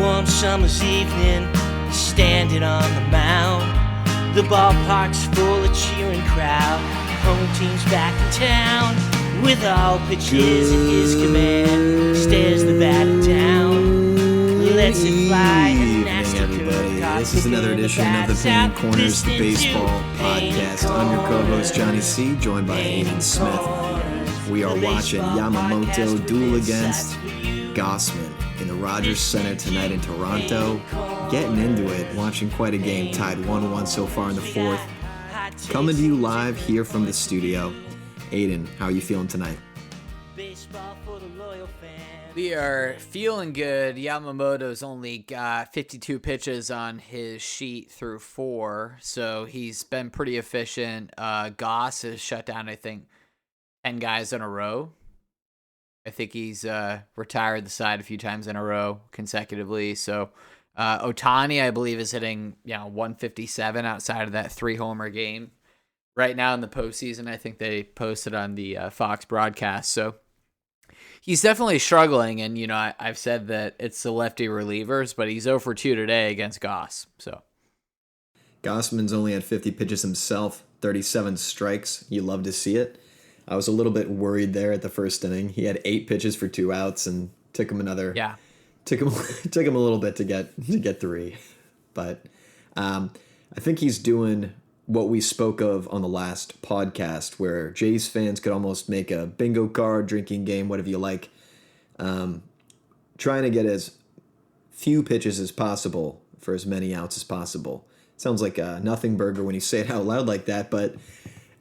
warm summer's evening, standing on the mound. The ballpark's full of cheering crowd. Home team's back in town. With all pitches at his command, stares the batter down. Let's it fly. Good evening, everybody. This is another edition of the Painting Corners Baseball Podcast. I'm your co-host, Johnny C., joined by Aidan Smith. We are watching Yamamoto duel against Gausman in the Rogers Center tonight in Toronto. Getting into it, watching quite a game, tied 1-1 so far in the fourth. Coming to you live here from the studio. Aidan, how are you feeling tonight? We are feeling good. Yamamoto's only got 52 pitches on his sheet through 4, so he's been pretty efficient. Goss has shut down, I think, 10 guys in a row. I think he's retired the side a few times in a row consecutively. So Ohtani, I believe, is hitting 157 outside of that 3-homer game. Right now in the postseason, I think they posted on the Fox broadcast. So he's definitely struggling, and I've said that it's the lefty relievers, but he's 0 for 2 today against Goss. So Gausman's only had 50 pitches himself, 37 strikes. You love to see it. I was a little bit worried there at the first inning. He had 8 pitches for 2 outs, and took him another. Yeah. Took him a little bit to get 3, but I think he's doing what we spoke of on the last podcast, where Jays fans could almost make a bingo card, drinking game, whatever you like, trying to get as few pitches as possible for as many outs as possible. Sounds like a nothing burger when you say it out loud like that, but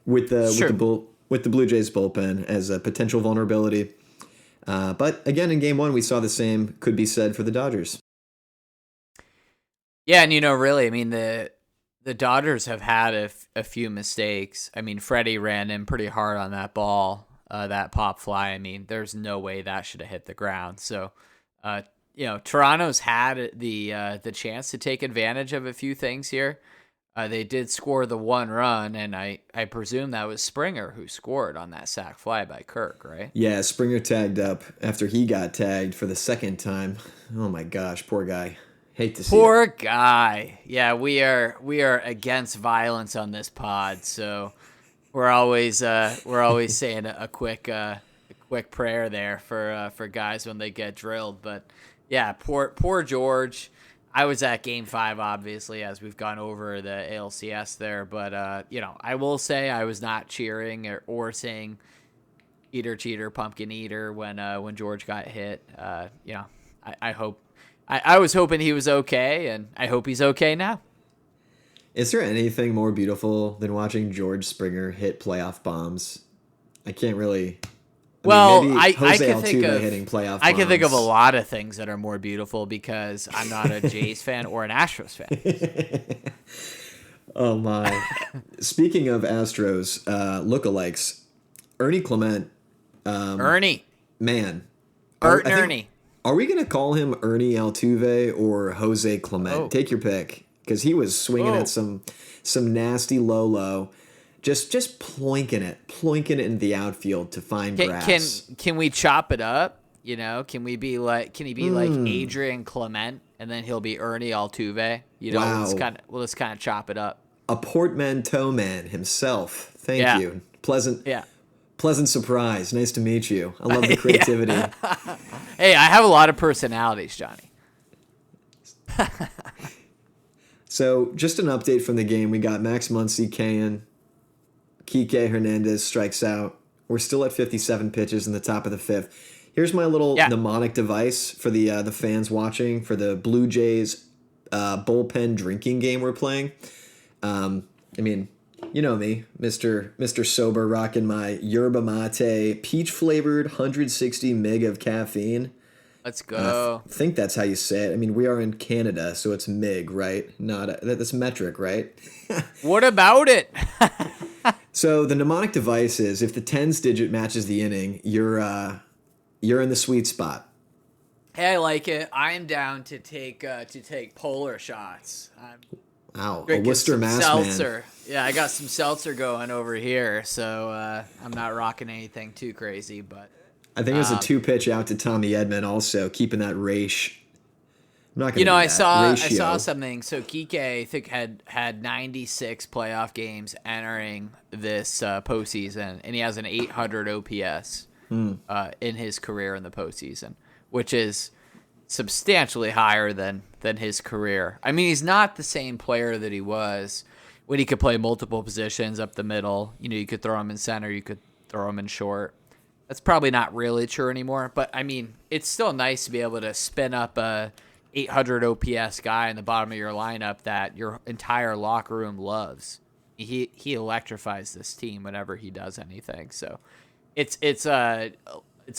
with the Blue Jays bullpen as a potential vulnerability. But again, in game 1, we saw the same could be said for the Dodgers. Yeah, and really, I mean, the Dodgers have had a few mistakes. I mean, Freddie ran in pretty hard on that ball, that pop fly. I mean, there's no way that should have hit the ground. So, Toronto's had the chance to take advantage of a few things here. They did score the 1 run, and I presume that was Springer who scored on that sac fly by Kirk, right? Yeah, Springer tagged up after he got tagged for the second time. Oh my gosh, poor guy. Hate to see poor it. Guy. Yeah, we are against violence on this pod, so we're always saying a quick prayer there for guys when they get drilled. But yeah, poor George. I was at Game 5, obviously, as we've gone over the ALCS there. But, I will say I was not cheering or saying eater, cheater, pumpkin eater when George got hit. I was hoping he was okay, and I hope he's okay now. Is there anything more beautiful than watching George Springer hit playoff bombs? I can't really... I can think of a lot of things that are more beautiful because I'm not a Jays fan or an Astros fan. Oh my! Speaking of Astros lookalikes, Ernie Clement. Ernie, man, Ernie. Are we gonna call him Ernie Altuve or Jose Clement? Oh. Take your pick, because he was swinging at some nasty low. Just ploinking it in the outfield to find grass. Can we chop it up? Can he be like Adrian Clement, and then he'll be Ernie Altuve? Wow. Let's kind of chop it up. A portmanteau man himself. Thank you. Pleasant surprise. Nice to meet you. I love the creativity. Hey, I have a lot of personalities, Johnny. So, just an update from the game. We got Max Muncy, Kiké, Hernandez strikes out. We're still at 57 pitches in the top of the 5th. Here's my little mnemonic device for the fans watching for the Blue Jays bullpen drinking game we're playing. You know me, Mr. Sober, rocking my yerba mate, peach-flavored 160 meg of caffeine. Let's go. I think that's how you say it. I mean, we are in Canada, so it's meg, right? That's metric, right? What about it? So the mnemonic device is if the tens digit matches the inning, you're in the sweet spot. Hey, I like it. I am down to take polar shots. Wow, a Worcester Mass seltzer. Man. Yeah, I got some seltzer going over here, so I'm not rocking anything too crazy. But I think it was a 2-pitch out to Tommy Edman, also keeping that race I'm not going to. I saw something. So Kiké, I think, had 96 playoff games entering this postseason, and he has an 800 OPS in his career in the postseason, which is substantially higher than his career. I mean, he's not the same player that he was when he could play multiple positions up the middle. You could throw him in center, you could throw him in short. That's probably not really true anymore, but I mean, it's still nice to be able to spin up a 800 OPS guy in the bottom of your lineup that your entire locker room loves. He electrifies this team whenever he does anything. So it's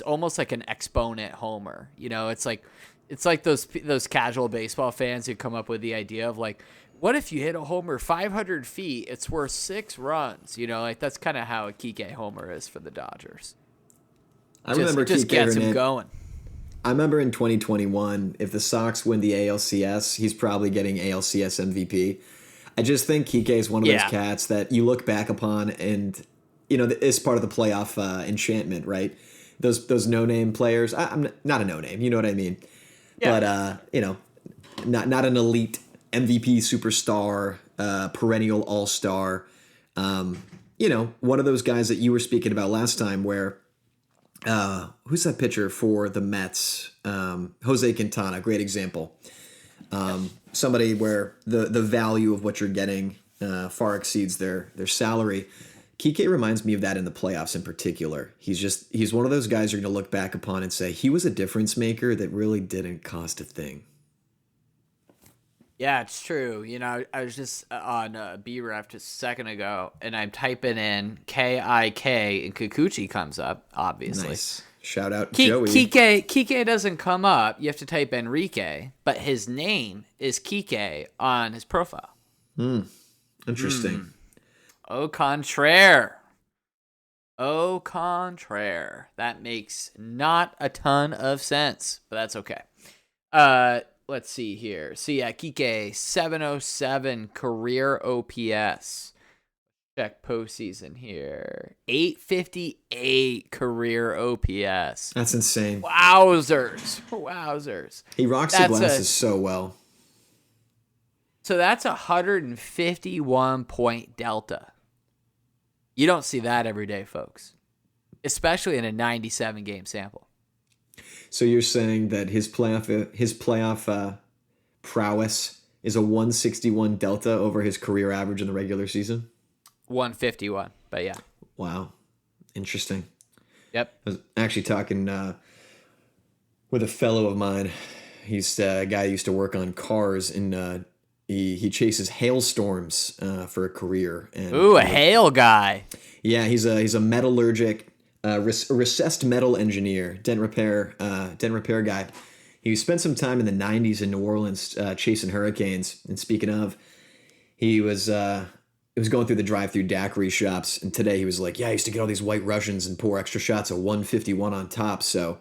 almost like an exponent homer. It's like those casual baseball fans who come up with the idea of like, what if you hit a homer 500 feet? It's worth 6 runs. That's kind of how a Kiké homer is for the Dodgers. I remember it just gets him going. I remember in 2021, if the Sox win the ALCS, he's probably getting ALCS MVP. I just think Kiké is one of those cats that you look back upon and, it's part of the playoff enchantment, right? Those no-name players. I'm not a no-name, you know what I mean? Yeah. But, not an elite MVP superstar, perennial all-star. One of those guys that you were speaking about last time where who's that pitcher for the Mets? Jose Quintana, great example. Somebody where the value of what you're getting far exceeds their salary. Kiké reminds me of that in the playoffs in particular. He's one of those guys you're going to look back upon and say he was a difference maker that really didn't cost a thing. Yeah, it's true. I was just on BREF just a second ago, and I'm typing in K-I-K, and Kikuchi comes up, obviously. Nice. Shout out Joey. Kiké doesn't come up. You have to type Enrique, but his name is Kiké on his profile. Interesting. Au contraire. That makes not a ton of sense, but that's okay. Let's see here. So yeah, Kiké, 707 career OPS. Check postseason here. 858 career OPS. That's insane. Wowzers. He rocks the glasses so well. So that's 151 point delta. You don't see that every day, folks. Especially in a 97 game sample. So you're saying that his playoff prowess is a 161 delta over his career average in the regular season? 151, but yeah. Wow. Interesting. Yep. I was actually talking with a fellow of mine. He's a guy who used to work on cars, and he chases hailstorms for a career. And, ooh, a hail guy. Yeah, he's a metallurgic, recessed metal engineer, dent repair guy. He spent some time in the 90s in New Orleans chasing hurricanes. And speaking of, he was going through the drive-through daiquiri shops, and today he was like, yeah, I used to get all these White Russians and pour extra shots of 151 on top. So,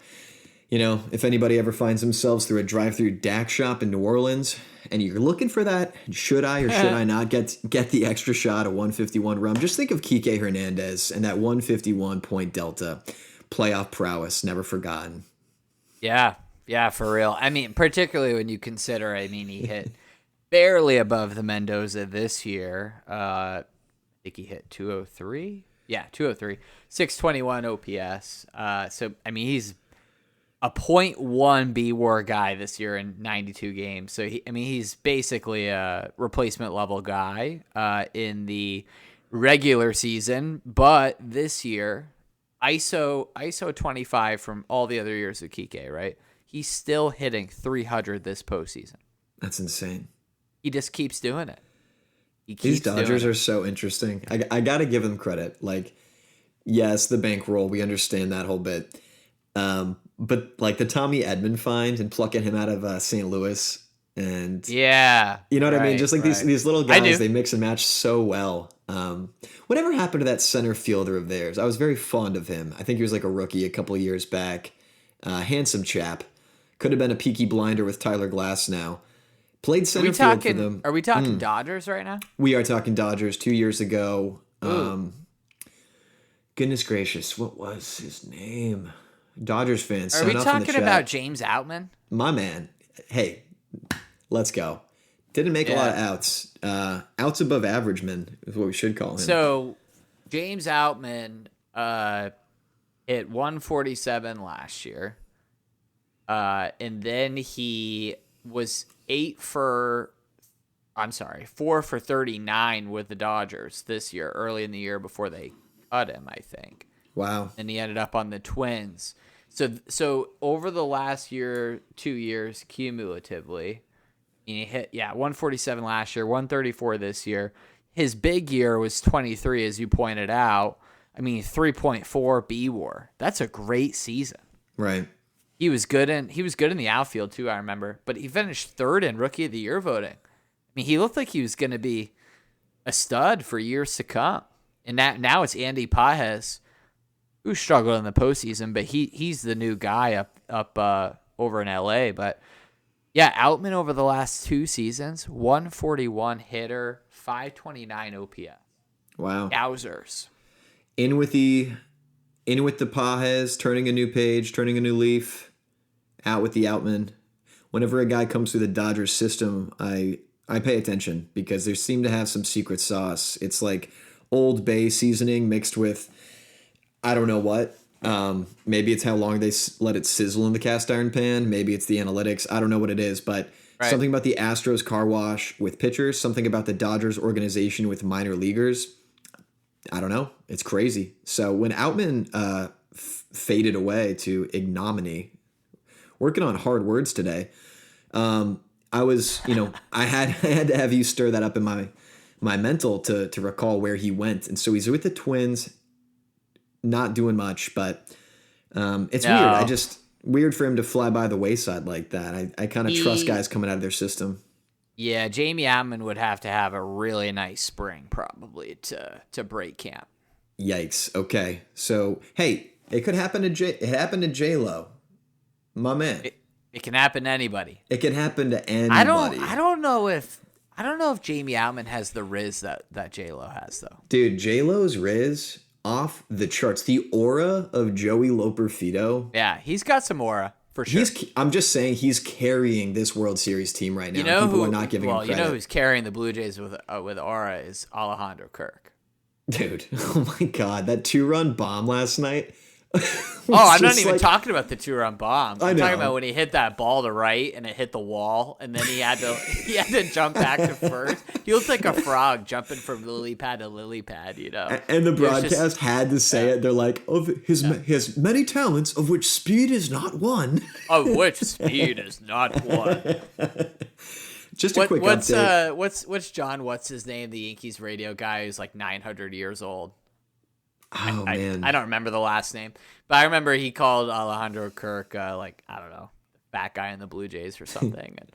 if anybody ever finds themselves through a drive-through DAC shop in New Orleans and you're looking for that, should I or should I not get the extra shot of 151 rum? Just think of Kiké Hernandez and that 151 point delta. Playoff prowess, never forgotten. Yeah, for real. I mean, particularly when you consider, he hit barely above the Mendoza this year. I think he hit 203. Yeah, 203. 621 OPS. So, he's a .1 B-WAR guy this year in 92 games. So, he's basically a replacement level guy in the regular season. But this year, ISO 25 from all the other years of Kiké, right? He's still hitting 300 this postseason. That's insane. He just keeps doing it. These Dodgers are so interesting. I got to give them credit. Like, yes, the bankroll, we understand that whole bit. But like the Tommy Edman find and plucking him out of St. Louis, and yeah, you know what I mean? Just like these little guys, they mix and match so well. Whatever happened to that center fielder of theirs? I was very fond of him. I think he was like a rookie a couple of years back. Handsome chap. Could have been a Peaky Blinder with Tyler Glass now. Played center field for them. Are we talking Dodgers right now? We are talking Dodgers 2 years ago. Goodness gracious, what was his name? Dodgers fans. Are we talking about James Outman? My man. Hey, Let's go. Didn't make a lot of outs. Outs above average men is what we should call him. So James Outman hit 147 last year. And then he was 4 for 39 with the Dodgers this year, early in the year before they cut him, I think. Wow. And he ended up on the Twins. So over the last 2 years, cumulatively, he hit 147 last year, 134 this year. His big year was 23, as you pointed out. I mean, 3.4 B-WAR. That's a great season. Right. He was good in the outfield too, I remember. But he finished third in Rookie of the Year voting. I mean, he looked like he was going to be a stud for years to come. And now it's Andy Pages, who struggled in the postseason, but he's the new guy up over in LA. But yeah, Outman over the last 2 seasons, 141 hitter, 529 OPS. Wow. Yowzers. In with the Pages, turning a new page, turning a new leaf. Out with the Outman. Whenever a guy comes through the Dodgers system, I pay attention because they seem to have some secret sauce. It's like Old Bay seasoning mixed with I don't know what. Maybe it's how long they let it sizzle in the cast iron pan. Maybe it's the analytics. I don't know what it is, but something about the Astros car wash with pitchers, something about the Dodgers organization with minor leaguers. I don't know. It's crazy. So when Outman faded away to ignominy, working on hard words today, I was, I had to have you stir that up in my mental to recall where he went. And so he's with the Twins, not doing much, but it's weird. Weird for him to fly by the wayside like that. I kind of trust guys coming out of their system. Yeah, Jamie Outman would have to have a really nice spring probably to break camp. Yikes. Okay. So, hey, it could happen to it happened to J-Lo. My man. It can happen to anybody. It can happen to anybody. I don't know if Jamie Outman has the riz that J-Lo has though. Dude, J-Lo's riz off the charts. The aura of Joey Loperfido. Yeah, he's got some aura for sure. I'm just saying he's carrying this World Series team right now. People are not giving him credit. You know who's carrying the Blue Jays with aura is Alejandro Kirk. Dude, oh my God, that 2-run bomb last night. I'm not even talking about the 2-run bomb. I'm know. talking about when he hit that ball to right and it hit the wall, and then he had to jump back to first. He looked like a frog jumping from lily pad to lily pad, And the broadcast had to say it. They're like, "Of his many talents, of which speed is not one." Of which speed is not one. Just a quick update. What's John? What's his name? The Yankees radio guy who's like 900 years old. Oh, man. I don't remember the last name, but I remember he called Alejandro Kirk, I don't know, fat guy in the Blue Jays or something. And,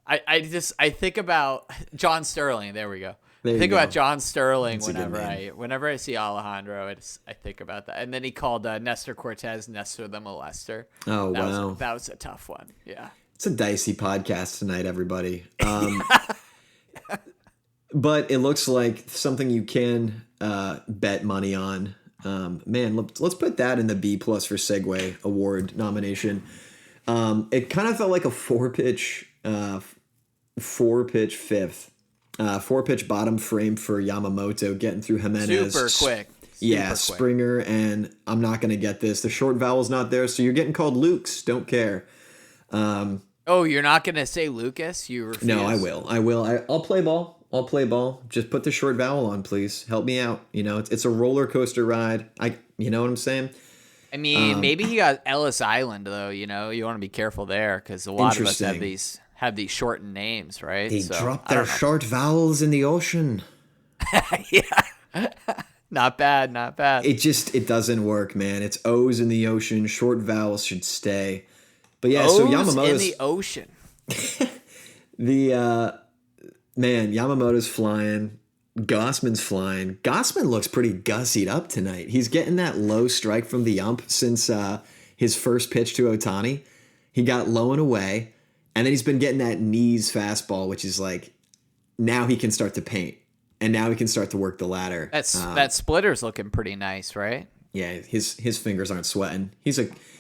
I think about John Sterling. There we go. I think about John Sterling whenever I see Alejandro, I think about that. And then he called Nestor Cortez Nestor the Molester. Oh, wow. That was a tough one. Yeah. It's a dicey podcast tonight, everybody. But it looks like something you can bet money on. Man, let's put that in the B+ for Segway Award nomination. It kind of felt like a 4-pitch fifth. 4-pitch bottom frame for Yamamoto getting through Hernandez. Super quick. Springer, and I'm not going to get this. The short vowel's not there, so you're getting called Lukes. Don't care. You're not going to say Lucas? You refuse? No, I will. I'll play ball. Just put the short vowel on, please. Help me out. It's a roller coaster ride. You know what I'm saying? I mean, maybe he got Ellis Island though. You want to be careful there because a lot of us have these shortened names, right? They drop their short vowels in the ocean. Yeah, not bad. It doesn't work, man. It's O's in the ocean. Short vowels should stay. But yeah, O's so Yamamoto's in the ocean. Yamamoto's flying. Gausman's flying. Gausman looks pretty gussied up tonight. He's getting that low strike from the ump since his first pitch to Ohtani. He got low and away, and then he's been getting that knees fastball, which is like now he can start to paint, and now he can start to work the ladder. That splitter's looking pretty nice, right? Yeah, his fingers aren't sweating. He's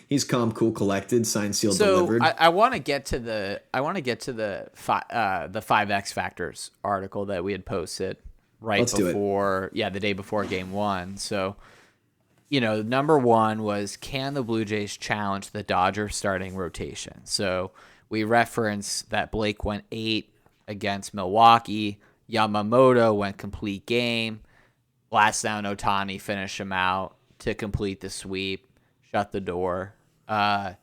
He's calm, cool, collected, signed, sealed, So delivered. I want to get to the 5X factors article that we had posted Let's before, the day before game one. So, number one was, can the Blue Jays challenge the Dodgers starting rotation? So we referenced that Blake went 8 against Milwaukee. Yamamoto went complete game. Last down, Ohtani finished him out to complete the sweep, shut the door. The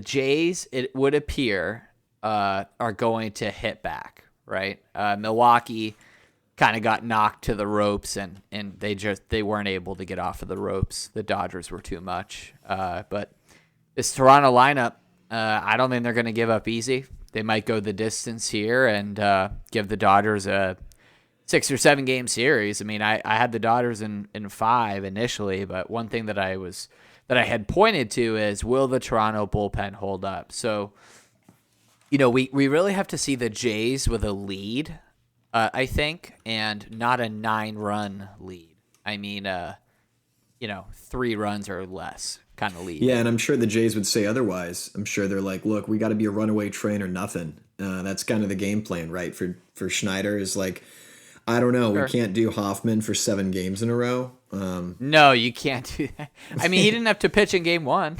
Jays, it would appear, are going to hit back, right? Milwaukee kind of got knocked to the ropes, and they weren't able to get off of the ropes. The Dodgers were too much. But this Toronto lineup, I don't think they're going to give up easy. They might go the distance here and give the Dodgers a 6 or 7 game series. I mean, I had the Dodgers in 5 initially, but one thing that I had pointed to is, will the Toronto bullpen hold up? So, we really have to see the Jays with a lead, I think, and not a 9-run lead. I mean, 3 runs or less kind of lead. Yeah, and I'm sure the Jays would say otherwise. I'm sure they're like, look, we got to be a runaway train or nothing. That's kind of the game plan, right? For Schneider is like, I don't know, we can't do Hoffman for 7 games in a row. No, you can't do that. I mean, he didn't have to pitch in game 1.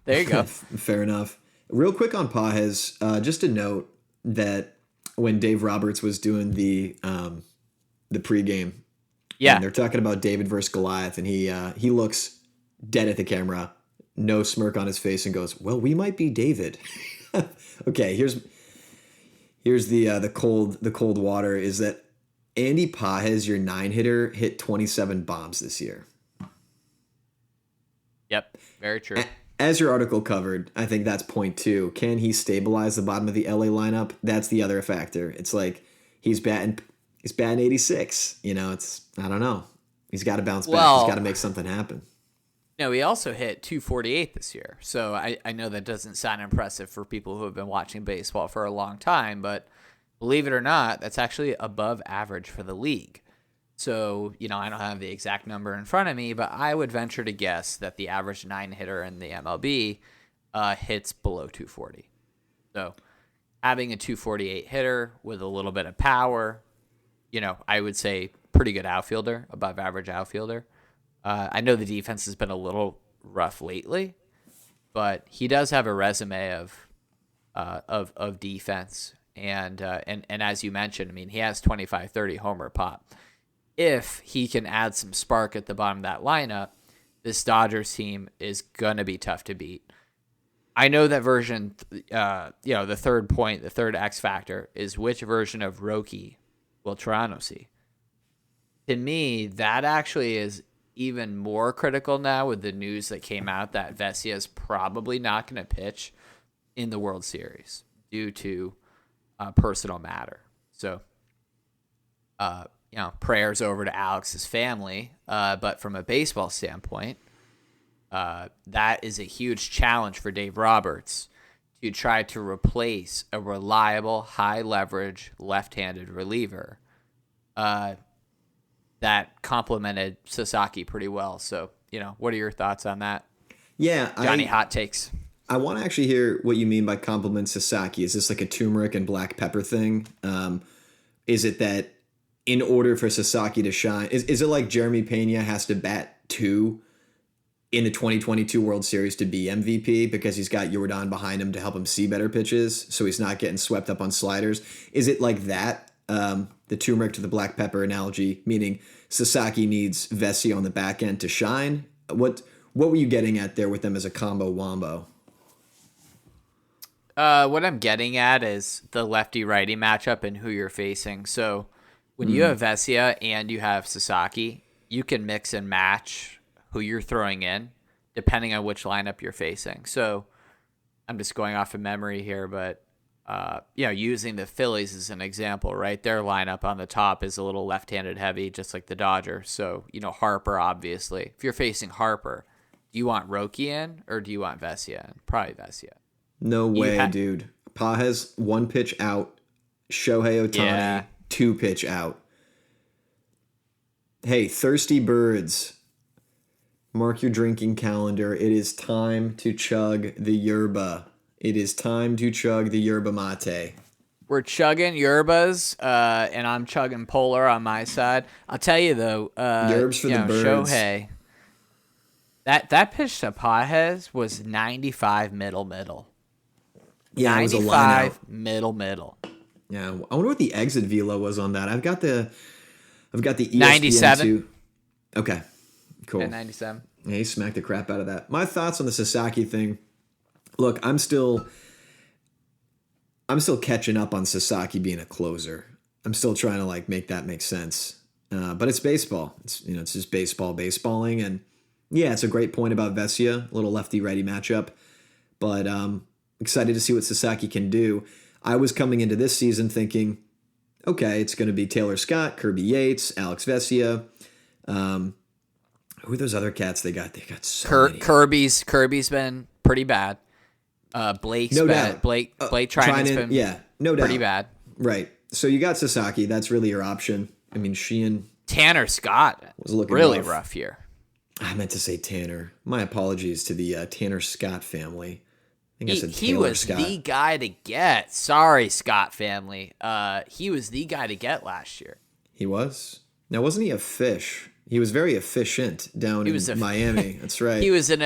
There you go. Fair enough. Real quick on Pages, just a note that when Dave Roberts was doing the pregame, and they're talking about David versus Goliath, and he looks dead at the camera, no smirk on his face, and goes, "Well, we might be David." Okay, here's the cold water is that Andy Pages, your 9-hitter, hit 27 bombs this year. Yep, very true. As your article covered, I think that's point 2. Can he stabilize the bottom of the LA lineup? That's the other factor. It's like he's batting 86. It's, I don't know. He's got to bounce back. He's got to make something happen. No, he also hit 248 this year. So I know that doesn't sound impressive for people who have been watching baseball for a long time, but believe it or not, that's actually above average for the league. So, I don't have the exact number in front of me, but I would venture to guess that the average 9-hitter in the MLB hits below 240. So having a 248 hitter with a little bit of power, I would say pretty good outfielder, above average outfielder. I know the defense has been a little rough lately, but he does have a resume of defense. And as you mentioned, I mean, he has 25, 30 homer pop. If he can add some spark at the bottom of that lineup, this Dodgers team is going to be tough to beat. I know that version, the third point, the third X factor is which version of Roki will Toronto see? To me, that actually is even more critical now with the news that came out that Vesia is probably not going to pitch in the World Series due to personal matter. So, prayers over to Alex's family. But from a baseball standpoint, that is a huge challenge for Dave Roberts to try to replace a reliable, high-leverage, left-handed reliever that complemented Sasaki pretty well. So, what are your thoughts on that? Yeah, Johnny, hot takes. I want to actually hear what you mean by compliment Sasaki. Is this like a turmeric and black pepper thing? Is it that in order for Sasaki to shine, is it like Jeremy Pena has to bat 2 in the 2022 World Series to be MVP because he's got Jordan behind him to help him see better pitches, so he's not getting swept up on sliders? Is it like that? The turmeric to the black pepper analogy, meaning Sasaki needs Vesia on the back end to shine. What were you getting at there with them as a combo wombo? What I'm getting at is the lefty-righty matchup and who you're facing. So when you have Vesia and you have Sasaki, you can mix and match who you're throwing in depending on which lineup you're facing. So I'm just going off of memory here, but using the Phillies as an example, right? Their lineup on the top is a little left-handed heavy, just like the Dodgers. So, Harper, obviously. If you're facing Harper, do you want Roki in or do you want Vesia in? Probably Vesia. No way, dude. Pages 1 pitch out. Shohei Ohtani 2 pitch out. Hey, thirsty birds. Mark your drinking calendar. It is time to chug the yerba. It is time to chug the yerba mate. We're chugging yerbas, and I'm chugging Polar on my side. I'll tell you though, Yerbs for the birds. Shohei, that pitch to Pages was 95 middle. Yeah, it was a line out. 95 middle. Yeah, I wonder what the exit velo was on that. I've got the ESPN 97. Okay, cool. Yeah, 97. Yeah, he smacked the crap out of that. My thoughts on the Sasaki thing. Look, I'm still catching up on Sasaki being a closer. I'm still trying to make that make sense. But it's baseball. It's just baseballing, and yeah, it's a great point about Vesia, a little lefty-righty matchup. But excited to see what Sasaki can do. I was coming into this season thinking, okay, it's going to be Taylor Scott, Kirby Yates, Alex Vesia. Who are those other cats they got? They got so many. Kirby's been pretty bad. Blake's no bad. doubt. Blake Trinan's been no doubt. pretty bad. Right. So you got Sasaki. That's really your option. I mean, Sheehan. Tanner Scott was looking really rough here. I meant to say Tanner. My apologies to the Tanner Scott family. I think I said He Taylor was Scott. the guy to get. Sorry, Scott family. He was the guy to get last year. He was? Now, wasn't he a fish? He was very efficient down in Miami. That's right. He was an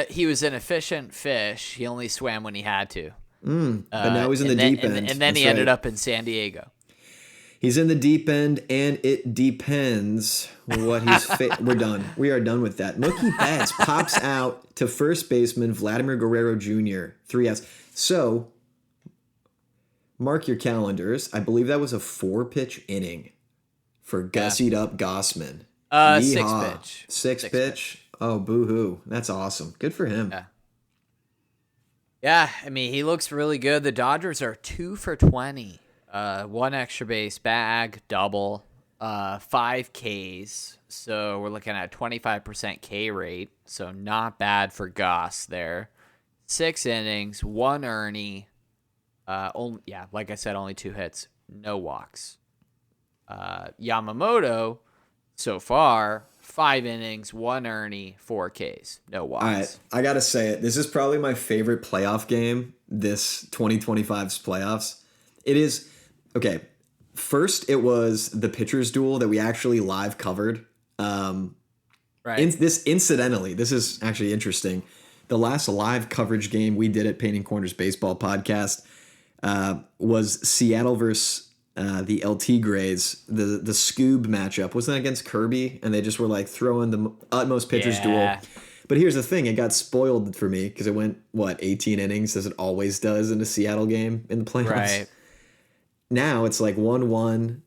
efficient fish. He only swam when he had to. But now he's in the deep end. And then he ended up in San Diego. He's in the deep end, and it depends what he's We're done. We are done with that. Mookie Betts pops out to first baseman Vladimir Guerrero Jr., 3 outs. So, mark your calendars. I believe that was a 4-pitch inning for gussied up Gausman. Six pitch. Oh, boo-hoo. That's awesome. Good for him. Yeah, I mean, he looks really good. The Dodgers are 2 for 20. 1 extra base bag, double, 5 Ks. So we're looking at 25% K rate. So not bad for Goss there. 6 innings, 1 Ernie. Like I said, only 2 hits, no walks. Yamamoto, so far, 5 innings, 1 Ernie, 4 Ks, no walks. All right, I gotta say it. This is probably my favorite playoff game. This 2025's playoffs. It is. Okay, first it was the pitchers duel that we actually live covered. Right. Incidentally, this is actually interesting. The last live coverage game we did at Painting Corners Baseball Podcast was Seattle versus the LT Grays. The Scoob matchup wasn't that against Kirby, and they just were throwing the utmost pitchers duel. But here's the thing: it got spoiled for me because it went 18 innings, as it always does in a Seattle game in the playoffs. Right. Now it's 1-1.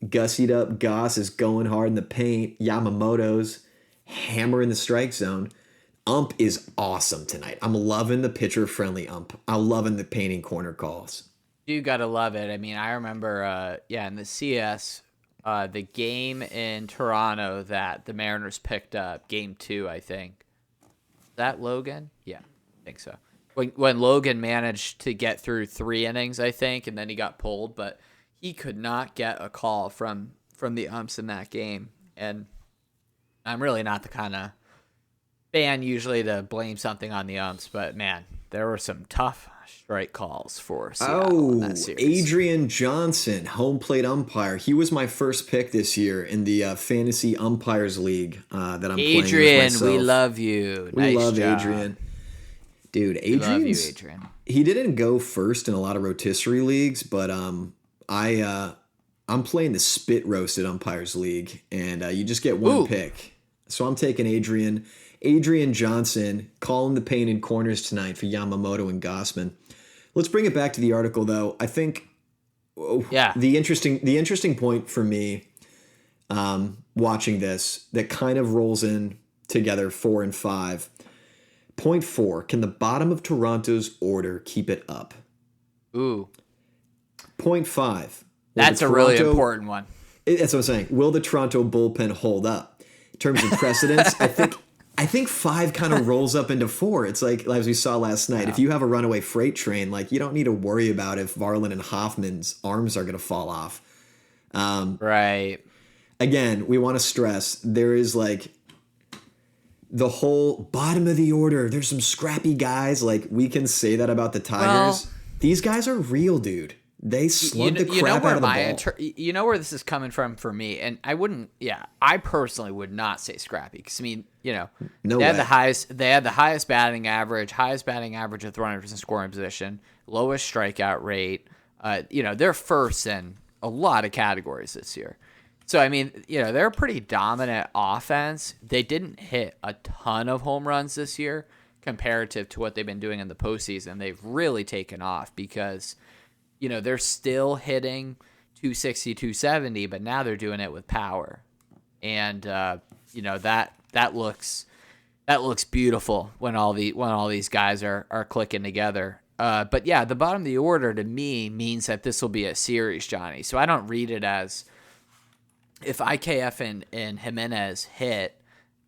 Gussied up Goss is going hard in the paint. Yamamoto's hammering the strike zone. Ump is awesome tonight. I'm loving the pitcher-friendly ump. I'm loving the painting corner calls. You gotta love it. I mean, I remember, in the CS, the game in Toronto that the Mariners picked up, game 2, I think. Is that Logan? Yeah, I think so. When Logan managed to get through 3 innings, I think, and then he got pulled, but he could not get a call from the umps in that game. And I'm really not the kind of fan usually to blame something on the umps, but man, there were some tough strike calls for Seattle in that series. Adrian Johnson, home plate umpire. He was my first pick this year in the Fantasy Umpires League that I'm playing with myself. Adrian, we love you. We love job. Adrian. Dude, Adrian. He didn't go first in a lot of rotisserie leagues, but I'm playing the Spit Roasted Umpires League, and you just get one pick. So I'm taking Adrian Johnson, calling the painted corners tonight for Yamamoto and Gausman. Let's bring it back to the article, though. I think the interesting point for me watching this that kind of rolls in together 4 and 5. Point 4, can the bottom of Toronto's order keep it up? Ooh. Point 5. That's a really important one. That's what I'm saying. Will the Toronto bullpen hold up? In terms of precedence, I think 5 kind of rolls up into 4. It's like, as we saw last night, if you have a runaway freight train, you don't need to worry about if Varland and Hoffman's arms are going to fall off. Right. Again, we want to stress, there is the whole bottom of the order, there's some scrappy guys. Like, we can say that about the Tigers. Well, these guys are real, dude. They slug the crap out of the ball. You know where this is coming from for me, and I personally would not say scrappy, because they had the highest batting average of runners in scoring position, lowest strikeout rate. They're first in a lot of categories this year. So they're a pretty dominant offense. They didn't hit a ton of home runs this year comparative to what they've been doing in the postseason. They've really taken off because they're still hitting 260, 270, but now they're doing it with power. And, that looks beautiful when all these guys are clicking together. But yeah, the bottom of the order to me means that this will be a series, Johnny. So I don't read it as if IKF and Jimenez hit,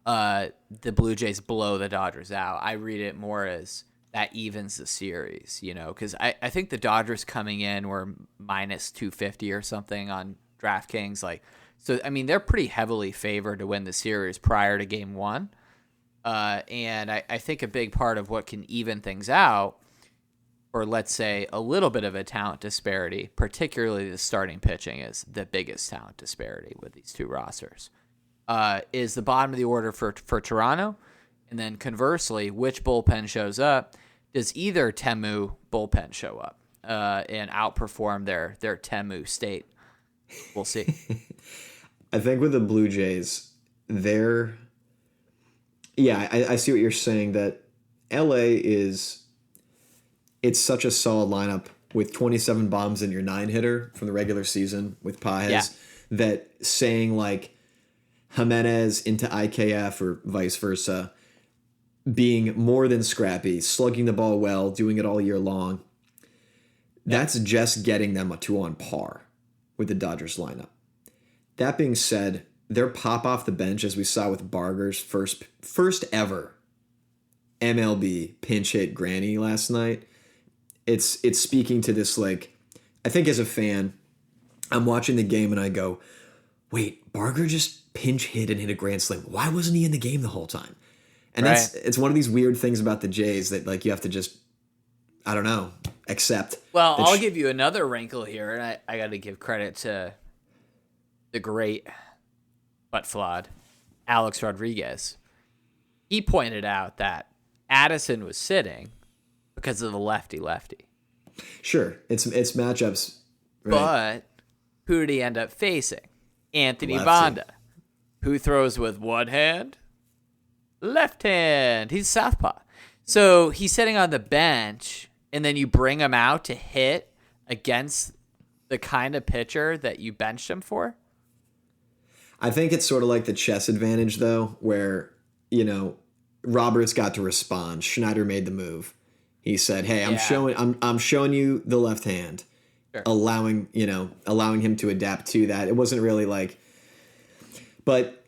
the Blue Jays blow the Dodgers out. I read it more as that evens the series, because I think the Dodgers coming in were minus 250 or something on DraftKings. They're pretty heavily favored to win the series prior to game one. And I think a big part of what can even things out, or let's say a little bit of a talent disparity, particularly the starting pitching is the biggest talent disparity with these two rosters, is the bottom of the order for Toronto. And then conversely, which bullpen shows up? Does either Temu bullpen show up and outperform their Temu state? We'll see. I think with the Blue Jays, I see what you're saying, that LA it's such a solid lineup with 27 bombs in your 9-hitter from the regular season with Pages, that saying like Jimenez into IKF or vice versa, being more than scrappy, slugging the ball well, doing it all year long, that's just getting them to on par with the Dodgers lineup. That being said, their pop off the bench, as we saw with Barger's first ever MLB pinch hit granny last night, it's speaking to this, like, I think as a fan, I'm watching the game and I go, wait, Barger just pinch hit and hit a grand slam. Why wasn't he in the game the whole time? And it's one of these weird things about the Jays that, like, you have to just, I don't know, accept. Well, I'll give you another wrinkle here, and I got to give credit to the great but flawed Alex Rodriguez. He pointed out that Addison was sitting because of the lefty-lefty. Sure, it's matchups. Right? But who did he end up facing? Anthony Lefty. Banda, who throws with one hand, left hand. He's southpaw. So he's sitting on the bench, and then you bring him out to hit against the kind of pitcher that you benched him for? I think it's sort of like the chess advantage, though, where, Roberts got to respond. Schneider made the move. He said, "Hey, I'm showing you the left hand," sure. allowing him to adapt to that. It wasn't really like, but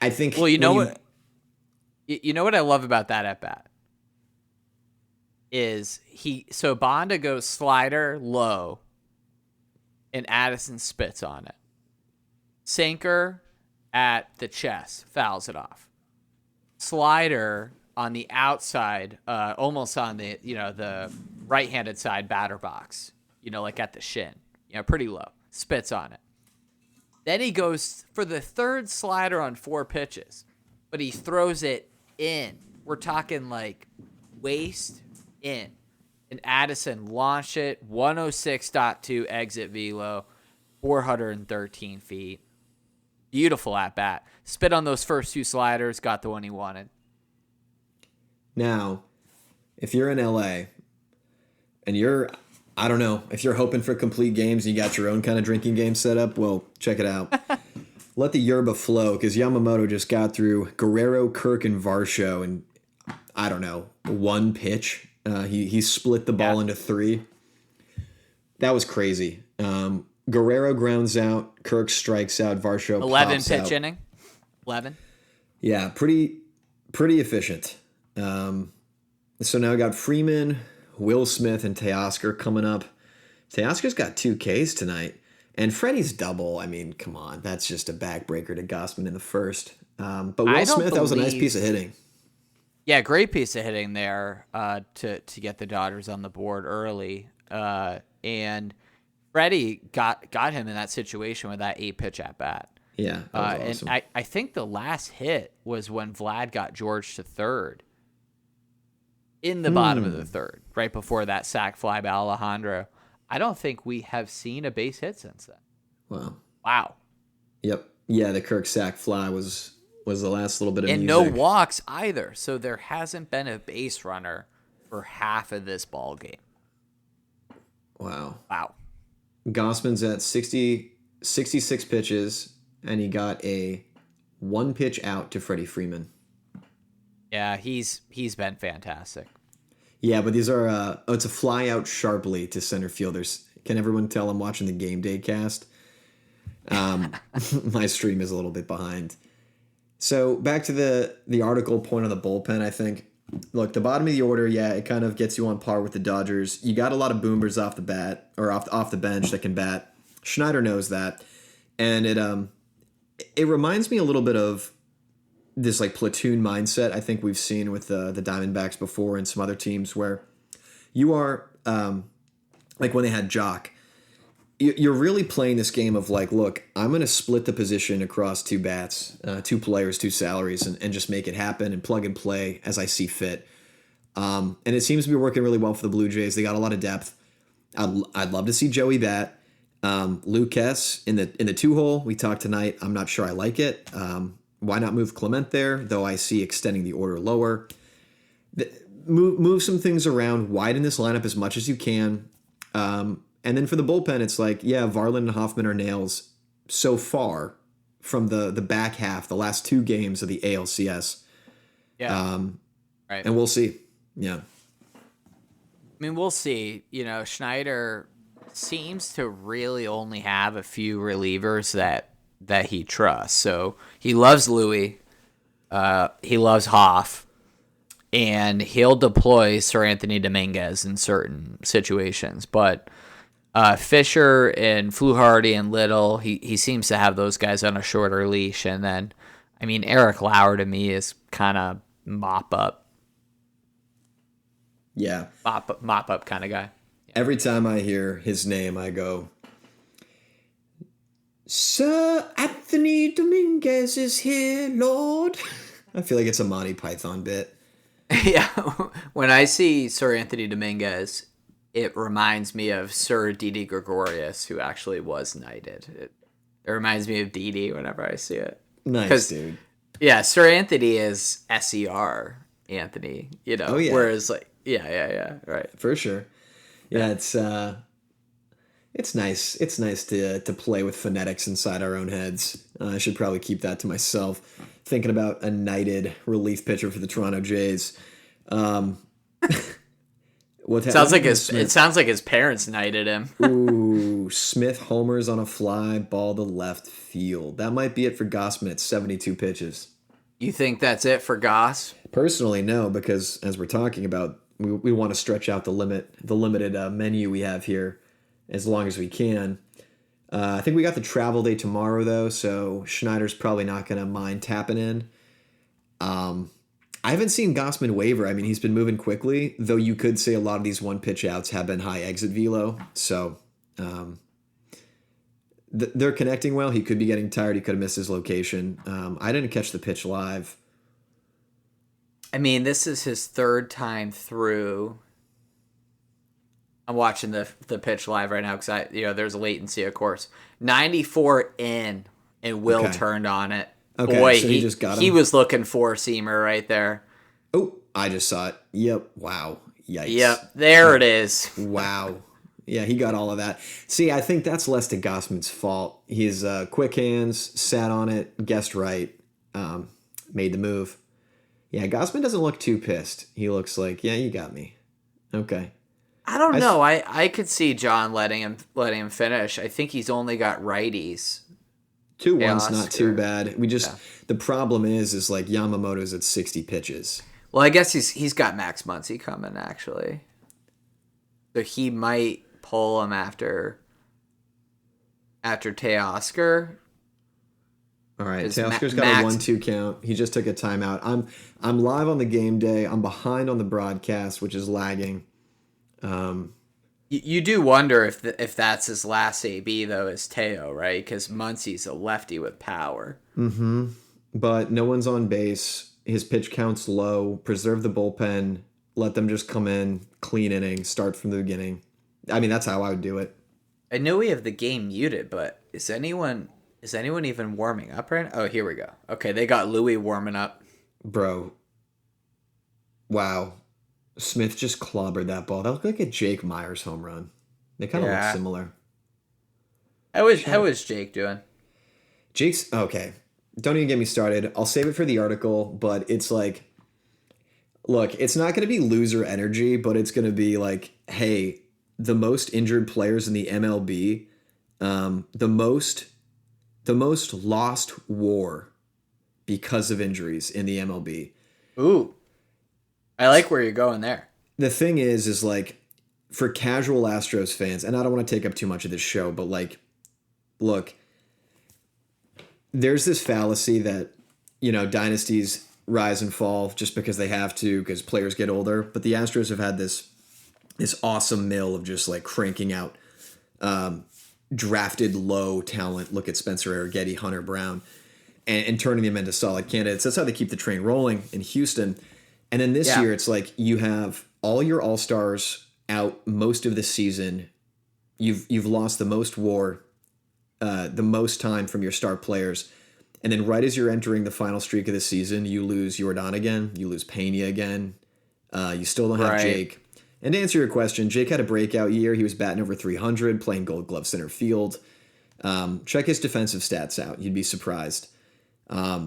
I think. Well, you know what I love about that at bat is so Banda goes slider low, and Addison spits on it. Sinker at the chest, fouls it off. Slider on the outside, almost on the the right-handed side batter box, like at the shin, pretty low, spits on it. Then he goes for the third slider on 4 pitches, but he throws it in. We're talking like waist in. And Addison launched it, 106.2 exit velo, 413 feet. Beautiful at bat. Spit on those first 2 sliders, got the one he wanted. Now, if you're in LA and I don't know, if you're hoping for complete games and you got your own kind of drinking game set up, well, check it out. Let the yerba flow, because Yamamoto just got through Guerrero, Kirk, and Varsho in, I don't know, 1 pitch. He split the ball into 3. That was crazy. Guerrero grounds out, Kirk strikes out, Varsho 11 pops pitch out. inning. 11. Yeah, pretty efficient. So now we got Freeman, Will Smith, and Teoscar coming up. Teoscar's got 2 Ks tonight. And Freddie's double, come on. That's just a backbreaker to Gausman in the first. But Will Smith, that was a nice piece of hitting. Yeah, great piece of hitting there to get the Dodgers on the board early. And Freddie got him in that situation with that 8-pitch at bat. Yeah, that was awesome. And I think the last hit was when Vlad got George to third in the bottom of the third, right before that sac fly by Alejandro. I don't think we have seen a base hit since then. Wow. Yep. Yeah, the Kirk sac fly was the last little bit of and music. No walks either. So there hasn't been a base runner for half of this ball game. Wow. Gausman's at 66 pitches, and he got a 1-pitch out to Freddie Freeman. Yeah, he's been fantastic. Yeah, but these are it's a fly out sharply to center fielders. Can everyone tell I'm watching the game day cast? My stream is a little bit behind. So back to the article point on the bullpen, I think. Look, the bottom of the order, yeah, it kind of gets you on par with the Dodgers. You got a lot of boomers off the bat or off the bench that can bat. Schneider knows that, and it reminds me a little bit of this like platoon mindset I think we've seen with the Diamondbacks before and some other teams where you are like when they had Jock. You're really playing this game of like, look, I'm going to split the position across 2 bats, 2 players, 2 salaries, and just make it happen and plug and play as I see fit. And it seems to be working really well for the Blue Jays. They got a lot of depth. I'd love to see Joey bat. Lucas in the 2-hole. We talked tonight. I'm not sure I like it. Why not move Clement there? Though I see extending the order lower. Move some things around. Widen this lineup as much as you can. And then for the bullpen, it's like, yeah, Varland and Hoffman are nails so far from the back half, the last 2 games of the ALCS. Yeah. Right. And we'll see. Yeah. I mean, we'll see. You know, Schneider seems to really only have a few relievers that he trusts. So he loves Louis. He loves Hoff. And he'll deploy Sir Anthony Dominguez in certain situations. But Fisher and Fluharty and Little, he seems to have those guys on a shorter leash. And then, I mean, Eric Lauer to me is kind of mop up. Yeah. Mop up kind of guy. Yeah. Every time I hear his name, I go, Sir Anthony Dominguez is here, Lord. I feel like it's a Monty Python bit. Yeah. When I see Sir Anthony Dominguez, it reminds me of Sir Didi Gregorius, who actually was knighted. It reminds me of Didi whenever I see it. Nice, dude. Yeah, Sir Anthony is SER Anthony, you know. Oh, yeah. Whereas, like, yeah, right. For sure. Yeah, it's nice. It's nice to play with phonetics inside our own heads. I should probably keep that to myself. Thinking about a knighted relief pitcher for the Toronto Jays. It sounds like his parents knighted him. Ooh, Smith homers on a fly ball to left field. That might be it for Gausman at 72 pitches. You think that's it for Goss? Personally, no, because as we're talking about, we want to stretch out the limited menu we have here as long as we can. I think we got the travel day tomorrow, though, so Schneider's probably not going to mind tapping in. I haven't seen Gausman waver. I mean, he's been moving quickly, though you could say a lot of these 1-pitch outs have been high exit velo. So they're connecting well. He could be getting tired. He could have missed his location. I didn't catch the pitch live. I mean, this is his 3rd time through. I'm watching the pitch live right now because there's a latency, of course. 94 in, and Will turned on it. Okay, boy, so he just got him. He was looking four-seamer right there. Oh, I just saw it. Yep. Wow. Yikes. Yep. There it is. Wow. Yeah, he got all of that. See, I think that's less to Gausman's fault. His quick hands, sat on it, guessed right, made the move. Yeah, Gausman doesn't look too pissed. He looks like, yeah, you got me. Okay. I don't know. I could see John letting him finish. I think he's only got righties. 2-1's not too bad. The problem is like Yamamoto's at 60 pitches. Well, I guess he's got Max Muncy coming actually, so he might pull him after Teoscar. All right, Teoscar's got a 1-2 count. He just took a timeout. I'm live on the game day. I'm behind on the broadcast, which is lagging. You do wonder if that's his last AB, though, is Teo, right? Because Muncie's a lefty with power. Mm-hmm. But no one's on base. His pitch count's low. Preserve the bullpen. Let them just come in, clean inning, start from the beginning. I mean, that's how I would do it. I know we have the game muted, but is anyone even warming up right now? Oh, here we go. Okay, they got Louis warming up. Bro. Wow. Smith just clobbered that ball. That looked like a Jake Myers home run. They kind of look similar. How is Jake doing? Jake's okay. Don't even get me started. I'll save it for the article, but it's like, look, it's not going to be loser energy, but it's going to be like, hey, the most injured players in the MLB, the most lost WAR because of injuries in the MLB. Ooh. I like where you're going there. The thing is like, for casual Astros fans, and I don't want to take up too much of this show, but like, look, there's this fallacy that, dynasties rise and fall just because they have to, because players get older. But the Astros have had this awesome mill of just like cranking out drafted low talent. Look at Spencer Arrighetti, Hunter Brown, and turning them into solid candidates. That's how they keep the train rolling in Houston. And then this year, it's like you have all your all-stars out most of the season. You've lost the most WAR, the most time from your star players. And then right as you're entering the final streak of the season, you lose Jordan again. You lose Pena again. You still don't have Jake. And to answer your question, Jake had a breakout year. He was batting over 300, playing Gold Glove center field. Check his defensive stats out. You'd be surprised.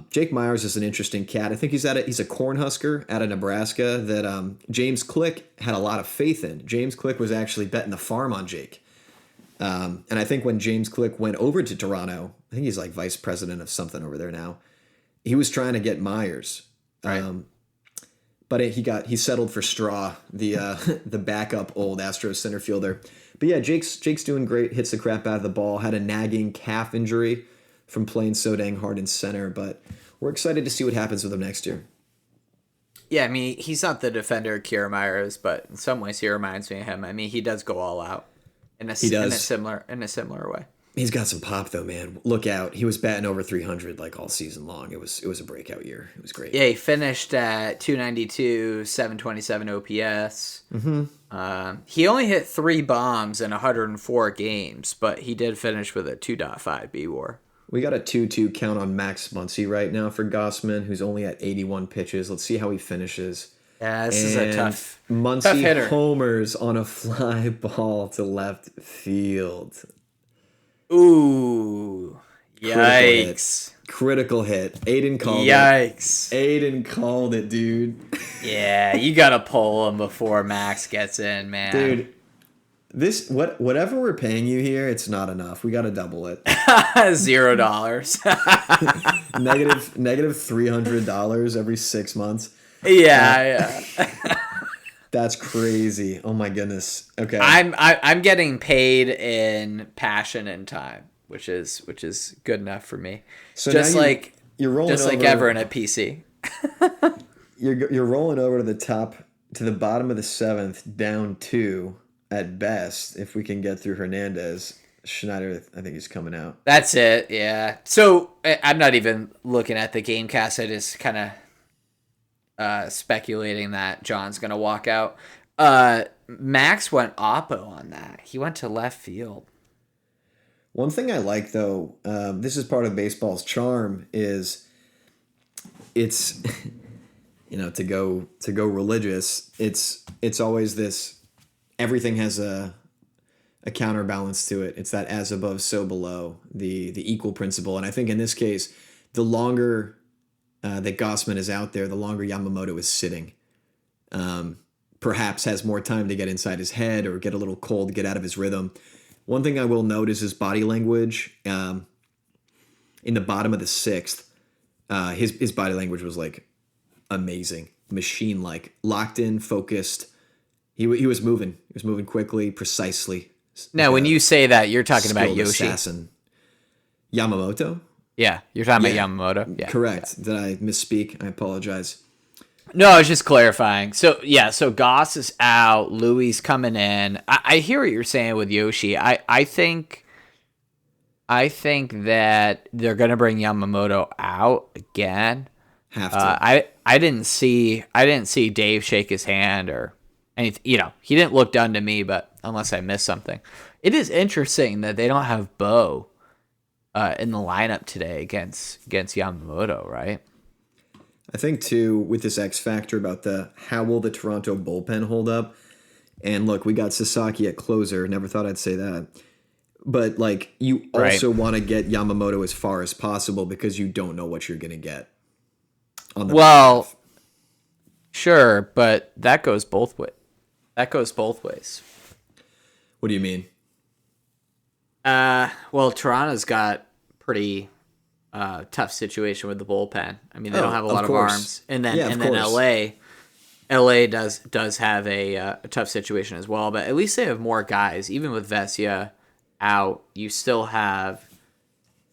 Jake Myers is an interesting cat. I think he's a Cornhusker out of Nebraska that James Click had a lot of faith in. James Click was actually betting the farm on Jake. And I think when James Click went over to Toronto, I think he's like vice president of something over there now, he was trying to get Myers. Right. But he settled for Straw, the backup old Astros center fielder. But yeah, Jake's doing great, hits the crap out of the ball, had a nagging calf injury from playing so dang hard in center, but we're excited to see what happens with him next year. Yeah, I mean, he's not the defender Kiermaier is, but in some ways he reminds me of him. I mean, he does go all out in a similar way. He's got some pop though, man. Look out. He was batting over 300 like all season long. It was a breakout year. It was great. Yeah, he finished at 292, 727 OPS. Mm-hmm. He only hit 3 bombs in 104 games, but he did finish with a 2.5 B-WAR. We got a 2-2 count on Max Muncy right now for Gausman, who's only at 81 pitches. Let's see how he finishes. Yeah, this is a tough Muncy hitter. Homers on a fly ball to left field. Ooh. Yikes. Critical hit. Aidan called Yikes. it. Aidan called it, dude. Yeah, you got to pull him before Max gets in, man. Dude. Whatever we're paying you here, it's not enough. We got to double it. $0. negative $300 every 6 months. Yeah. That's crazy. Oh my goodness. Okay. I'm getting paid in passion and time, which is good enough for me. So just like you're rolling just over, like Everin at PC. you're rolling over to the bottom of the 7th, down 2. At best, if we can get through Hernandez. Schneider, I think he's coming out. That's it, yeah. So I'm not even looking at the game cast. I just kind of speculating that John's going to walk out. Max went oppo on that. He went to left field. One thing I like, though, this is part of baseball's charm, is it's, to go religious, it's always this... Everything has a counterbalance to it. It's that as above, so below, the equal principle. And I think in this case, the longer that Gausman is out there, the longer Yamamoto is sitting. Perhaps has more time to get inside his head or get a little cold, get out of his rhythm. One thing I will note is his body language. In the bottom of the 6th, his body language was like amazing, machine-like, locked in, focused. He was moving. He was moving quickly, precisely. Now, when you say that, you're talking about Yoshi. Assassin. Yamamoto? Yeah, you're talking about Yamamoto. Yeah, correct. Did I misspeak? I apologize. No, I was just clarifying. So Goss is out. Louis coming in. I hear what you're saying with Yoshi. I think that they're gonna bring Yamamoto out again. Have to. I didn't see Dave shake his hand or anything. He didn't look done to me, but unless I missed something. It is interesting that they don't have Bo in the lineup today against Yamamoto, right? I think too, with this X factor about how will the Toronto bullpen hold up, and look, we got Sasaki at closer. Never thought I'd say that, but like you also want to get Yamamoto as far as possible because you don't know what you're gonna get. Sure, but that goes both ways. What do you mean? Well, Toronto's got pretty tough situation with the bullpen. I mean, they don't have a lot of arms, and then LA does have a tough situation as well. But at least they have more guys. Even with Vesia out, you still have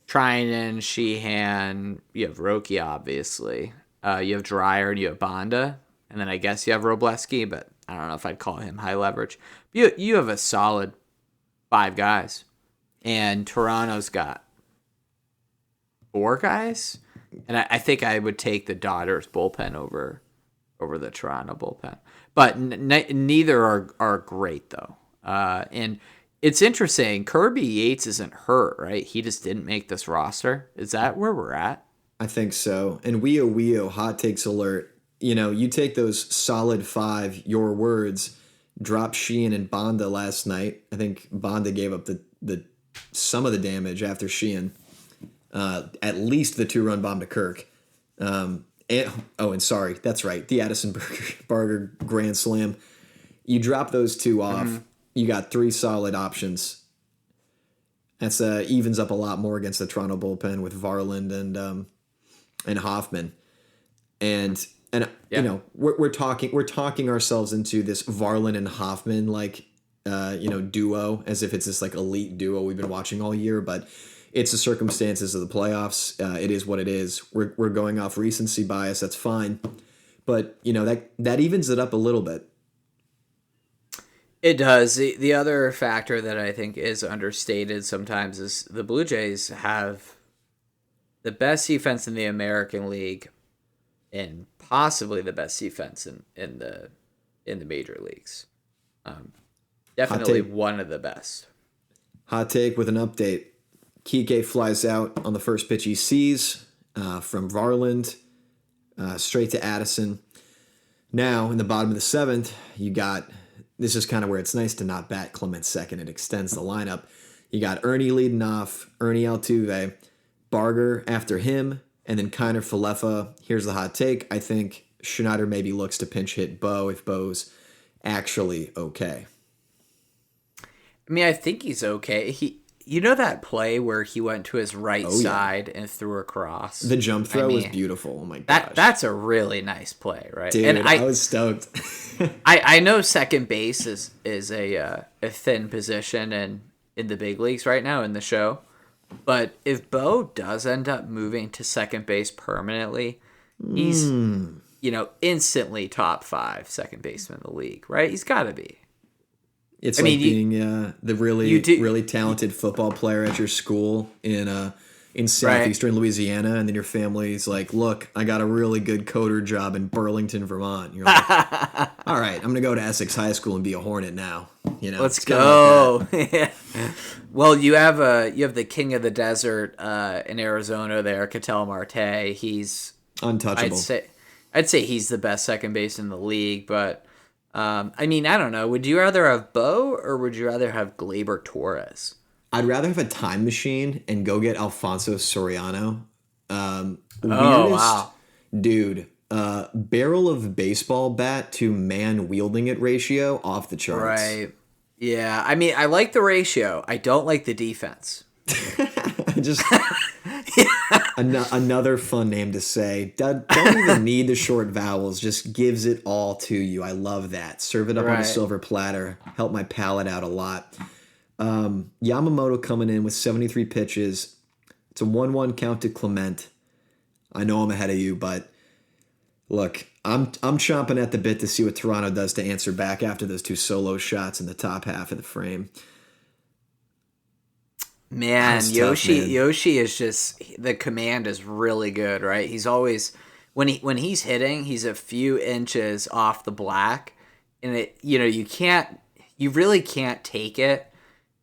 Trinan, Sheehan. You have Roki, obviously. You have Dreyer and you have Bonda, and then I guess you have Robleski, but I don't know if I'd call him high leverage. You have a solid 5 guys, and Toronto's got 4 guys, and I think I would take the Dodgers bullpen over the Toronto bullpen, but neither are great though. And it's interesting. Kirby Yates isn't hurt, right? He just didn't make this roster. Is that where we're at? I think so. And Weo, hot takes alert. You take those solid 5, your words, drop Sheehan and Bonda last night. I think Bonda gave up the some of the damage after Sheehan. At least the 2-run bomb to Kirk. And sorry, that's right. The Addison Barger grand slam. You drop those 2 off. You got 3 solid options. That's evens up a lot more against the Toronto bullpen with Varland and Hoffman. And we're talking ourselves into this Varland and Hoffman duo as if it's this like elite duo we've been watching all year, but it's the circumstances of the playoffs. It is what it is. We're going off recency bias. That's fine, but that evens it up a little bit. It does. The other factor that I think is understated sometimes is the Blue Jays have the best defense in the American League and possibly the best defense in the major leagues. Definitely one of the best. Hot take with an update. Kiké flies out on the first pitch he sees from Varland straight to Addison. Now, in the bottom of the 7th, you got, this is kind of where it's nice to not bat Clement second. It extends the lineup. You got Ernie leading off, Ernie Altuve, Barger after him, and then Kiner Falefa. Here's the hot take. I think Schneider maybe looks to pinch hit Bo if Bo's actually okay. I mean, I think he's okay. You know that play where he went to his right side and threw across? The jump throw was beautiful. Oh my gosh. That's a really nice play, right? Dude, and I was stoked. I know second base is a thin position in the big leagues right now in the show. But if Bo does end up moving to second base permanently, he's instantly top 5 second baseman in the league, right? He's got to be. It's being the really talented football player at your school in southeastern Louisiana, and then your family's like, "Look, I got a really good coder job in Burlington, Vermont." You're like, "All right, I'm gonna go to Essex High School and be a Hornet now." Let's go. Like well, you have the king of the desert in Arizona there, Ketel Marte. He's untouchable. I'd say he's the best second base in the league, but. I mean, I don't know. Would you rather have Bo or would you rather have Gleyber Torres? I'd rather have a time machine and go get Alfonso Soriano. Wow. Dude, barrel of baseball bat to man wielding it ratio off the charts. Right. Yeah. I mean, I like the ratio. I don't like the defense. Just another fun name to say. Don't even need the short vowels. Just gives it all to you. I love that. Serve it up on a silver platter. Help my palate out a lot. Yamamoto coming in with 73 pitches, It's a 1-1 count to Clement. I know I'm ahead of you, but look, I'm chomping at the bit to see what Toronto does to answer back after those 2 solo shots in the top half of the frame. Man, Yoshi is just, the command is really good, right? He's always, when he's hitting, he's a few inches off the black, and you really can't take it,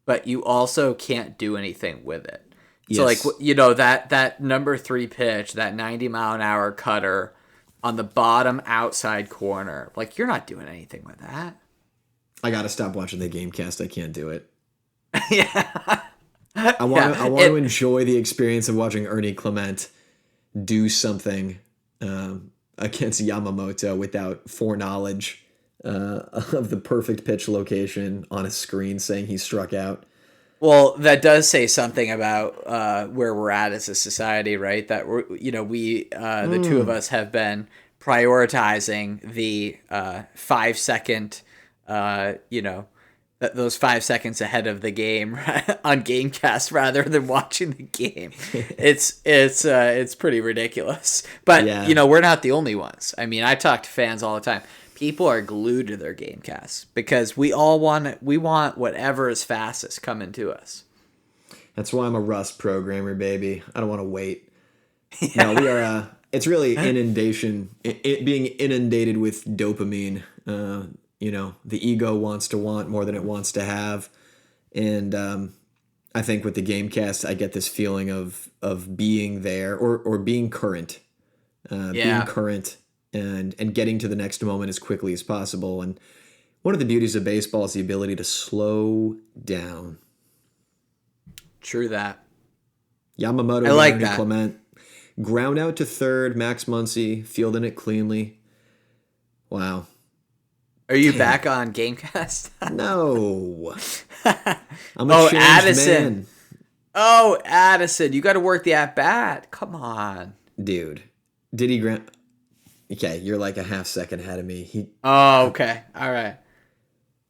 but you also can't do anything with it. Yes. So that number 3 pitch, that 90-mile-an-hour cutter on the bottom outside corner, you're not doing anything with that. I got to stop watching the Gamecast. I can't do it. Yeah. I want to enjoy the experience of watching Ernie Clement do something against Yamamoto without foreknowledge of the perfect pitch location on a screen saying he struck out. Well, that does say something about where we're at as a society, right? That the two of us have been prioritizing the 5-second, those 5 seconds ahead of the game on Gamecast rather than watching the game. It's pretty ridiculous. But we're not the only ones. I mean, I talk to fans all the time. People are glued to their Gamecasts because we want whatever is fastest coming to us. That's why I'm a Rust programmer, baby. I don't want to wait. Yeah. No, we are. It's really inundation. It being inundated with dopamine. The ego wants to want more than it wants to have, and I think with the Gamecast, I get this feeling of being there or being current, being current. And getting to the next moment as quickly as possible. And one of the beauties of baseball is the ability to slow down. True that. Yamamoto, I like that. Clement, ground out to third. Max Muncy fielding it cleanly. Wow. Are you back on Gamecast? No. I'm a changed Addison. man. Oh, Addison, you got to work the at bat. Come on, dude. Did he grant? Okay, you're like a half second ahead of me. Oh, okay. All right.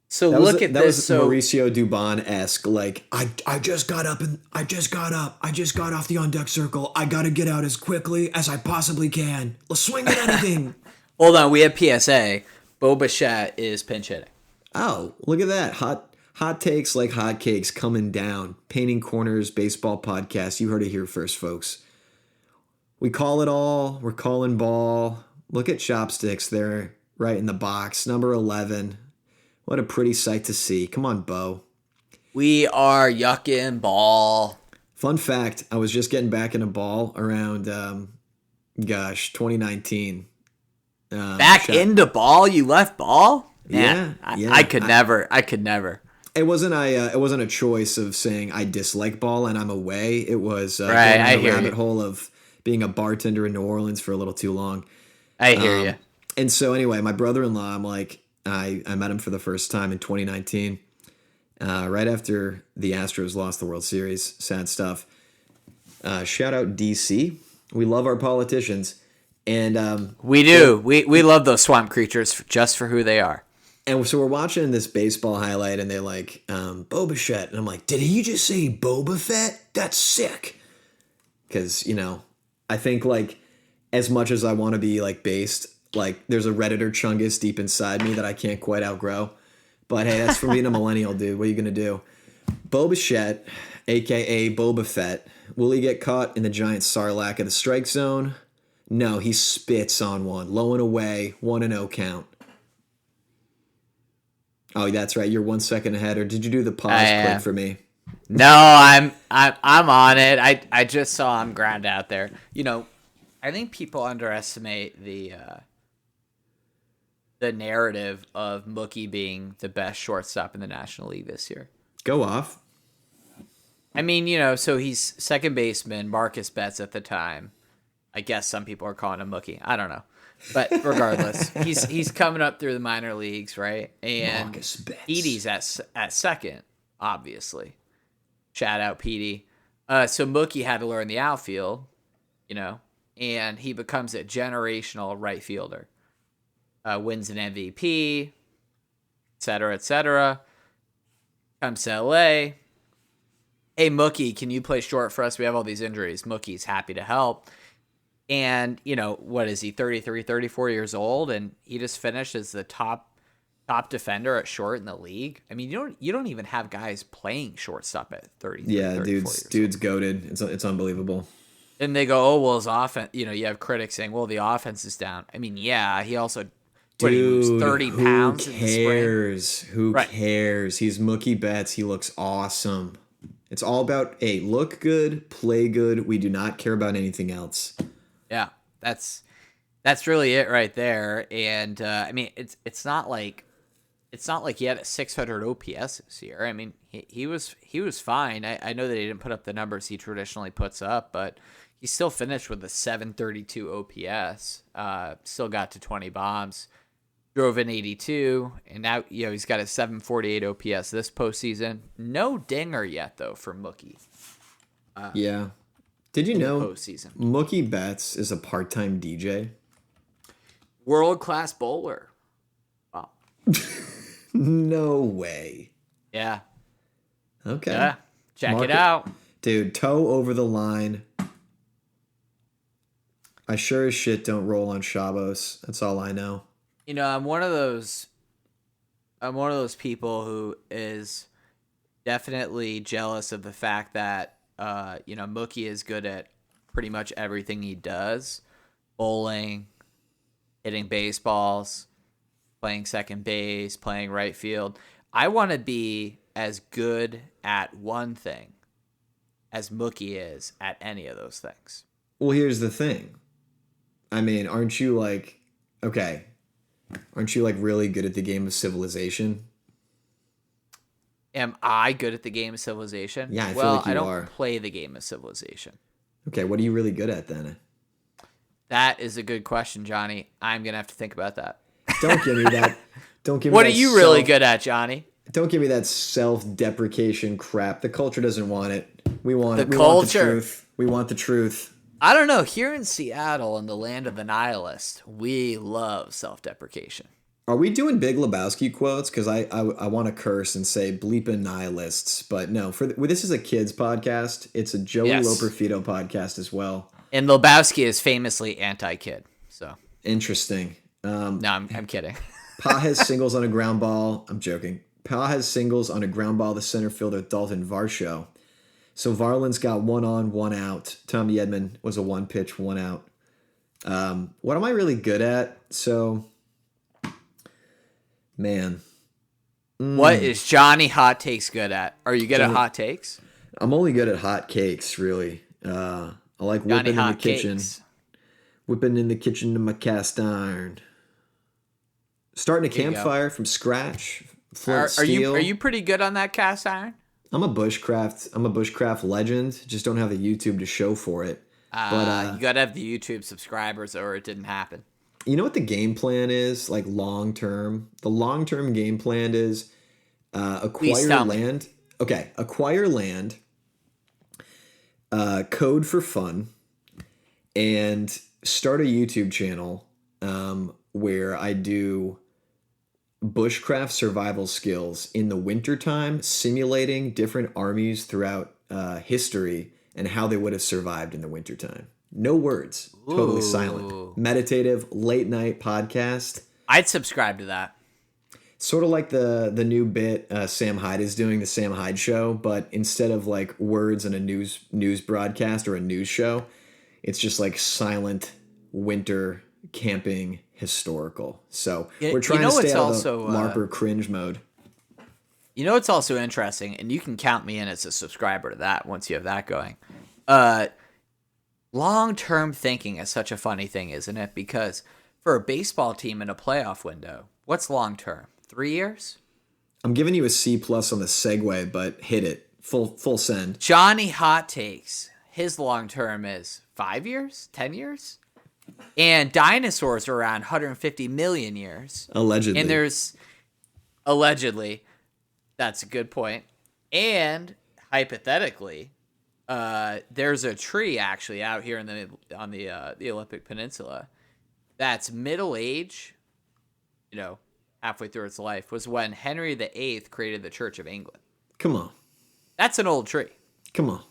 So look at this. That was Mauricio Dubon-esque. I just got up. I just got off the on-deck circle. I got to get out as quickly as I possibly can. Let's swing at anything. Hold on. We have PSA. Bo Bichette is pinch hitting. Oh, look at that. Hot takes like hotcakes coming down. Painting Corners Baseball Podcast. You heard it here first, folks. We call it all. We're calling ball. Look at Chopsticks there, right in the box. Number 11. What a pretty sight to see. Come on, Bo. We are yucking ball. Fun fact, I was just getting back into ball around, 2019. Into ball? You left ball? Man, yeah. I could never. It wasn't a choice of saying I dislike ball and I'm away. It was right, going I down the hear rabbit you. hole of being a bartender in New Orleans for a little too long. I hear you. And so anyway, my brother-in-law, I met him for the first time in 2019, right after the Astros lost the World Series. Sad stuff. Shout out DC. We love our politicians. And we do. We love those swamp creatures just for who they are. And so we're watching this baseball highlight, and they're like, Bo Bichette. And I'm like, did he just say Boba Fett? That's sick. Because, I think, as much as I want to be, based, there's a Redditor chungus deep inside me that I can't quite outgrow. But, hey, that's from being a millennial, dude. What are you going to do? Bo Bichette, a.k.a. Boba Fett, will he get caught in the giant sarlacc of the strike zone? No, he spits on one. Low and away, 1-0 count. Oh, that's right. You're 1 second ahead. Or did you do the pause click for me? No, I'm on it. I just saw him ground out there. I think people underestimate the narrative of Mookie being the best shortstop in the National League this year. Go off. I mean, so he's second baseman, Marcus Betts at the time. I guess some people are calling him Mookie. I don't know. But regardless, he's coming up through the minor leagues, right? And Petey's at second, obviously. Shout out Petey. So Mookie had to learn the outfield, and he becomes a generational right fielder. Wins an MVP, et cetera, et cetera. Comes to LA. hey, Mookie, can you play short for us? We have all these injuries. Mookie's happy to help. And, what is he, 33, 34 years old? And he just finished as the top defender at short in the league. I mean, you don't even have guys playing shortstop at 33, Yeah, 34 years dude's old. goated. It's unbelievable. And they go, oh, well, his offense, you have critics saying, well, the offense is down. I mean, yeah, he also, he moves 30 pounds in the spring. Who cares? He's Mookie Betts. He looks awesome. It's all about, hey, look good, play good. We do not care about anything else. Yeah, that's really it right there. And I mean, it's not like he had a 600 OPS this year. I mean, he was fine. I know that he didn't put up the numbers he traditionally puts up, but he still finished with a 732 OPS. Still got to 20 bombs, drove in 82, and now he's got a 748 OPS this postseason. No dinger yet though for Mookie. Yeah. Did you know postseason. Mookie Betts is a part-time DJ? World-class bowler. Wow. No way. Yeah. Okay. Yeah. Check it out. Dude, toe over the line. I sure as shit don't roll on Shabbos. That's all I know. I'm one of those people who is definitely jealous of the fact that Mookie is good at pretty much everything he does. Bowling, hitting baseballs, playing second base, playing right field. I want to be as good at one thing as Mookie is at any of those things. Well, here's the thing. I mean, aren't you really good at the game of Civilization? Am I good at the game of Civilization? Yeah, I feel like you I don't are. play the game of Civilization. Okay, what are you really good at then? That is a good question, Johnny. I'm going to have to think about that. Don't give me that. Don't give me What that are you really good at, Johnny? Don't give me that self-deprecation crap. The culture doesn't want it. We want the truth. We want the truth. I don't know. Here in Seattle, in the land of the nihilist, we love self-deprecation. Are we doing Big Lebowski quotes? Because I want to curse and say bleeping nihilists, but no. This is a kids podcast. It's a Joey Loperfido podcast as well. And Lebowski is famously anti-kid. So interesting. No, I'm kidding. Pa has singles on a ground ball. I'm joking. Pa has singles on a ground ball to center fielder Dalton Varsho. So Varland's got 1 on, 1 out. Tommy Edman was a 1-pitch, 1 out. What am I really good at? So, man. What is Johnny Hot Takes good at? Are you good at hot takes? I'm only good at hot cakes, really. I like whipping in the kitchen. Whipping in the kitchen to my cast iron. Starting a campfire from scratch. Flint steel. Are you pretty good on that cast iron? I'm a bushcraft legend. Just don't have the YouTube to show for it. But you gotta have the YouTube subscribers, or it didn't happen. You know what the game plan is? Like long term. The long term game plan is acquire land. Okay, acquire land. Code for fun, and start a YouTube channel where I do bushcraft survival skills in the wintertime, simulating different armies throughout history and how they would have survived in the wintertime. No words, totally silent. Meditative, late night podcast. I'd subscribe to that. Sort of like the new bit Sam Hyde is doing, the Sam Hyde Show, but instead of like words in a news broadcast or a news show, it's just like silent winter camping historical. So we're trying to stay out of the LARPer cringe mode. You know what's also interesting, and you can count me in as a subscriber to that once you have that going. Long-term thinking is such a funny thing, isn't it? Because for a baseball team in a playoff window, what's long-term? 3 years? I'm giving you a C+ on the segue, but hit it. Full send. Johnny Hot Takes. His long-term is 5 years? 10 years? And dinosaurs are around 150 million years. Allegedly. And there's... Allegedly. That's a good point. And, hypothetically, there's a tree, actually, out here on the Olympic Peninsula that's middle age, halfway through its life, was when Henry VIII created the Church of England. Come on. That's an old tree. Come on.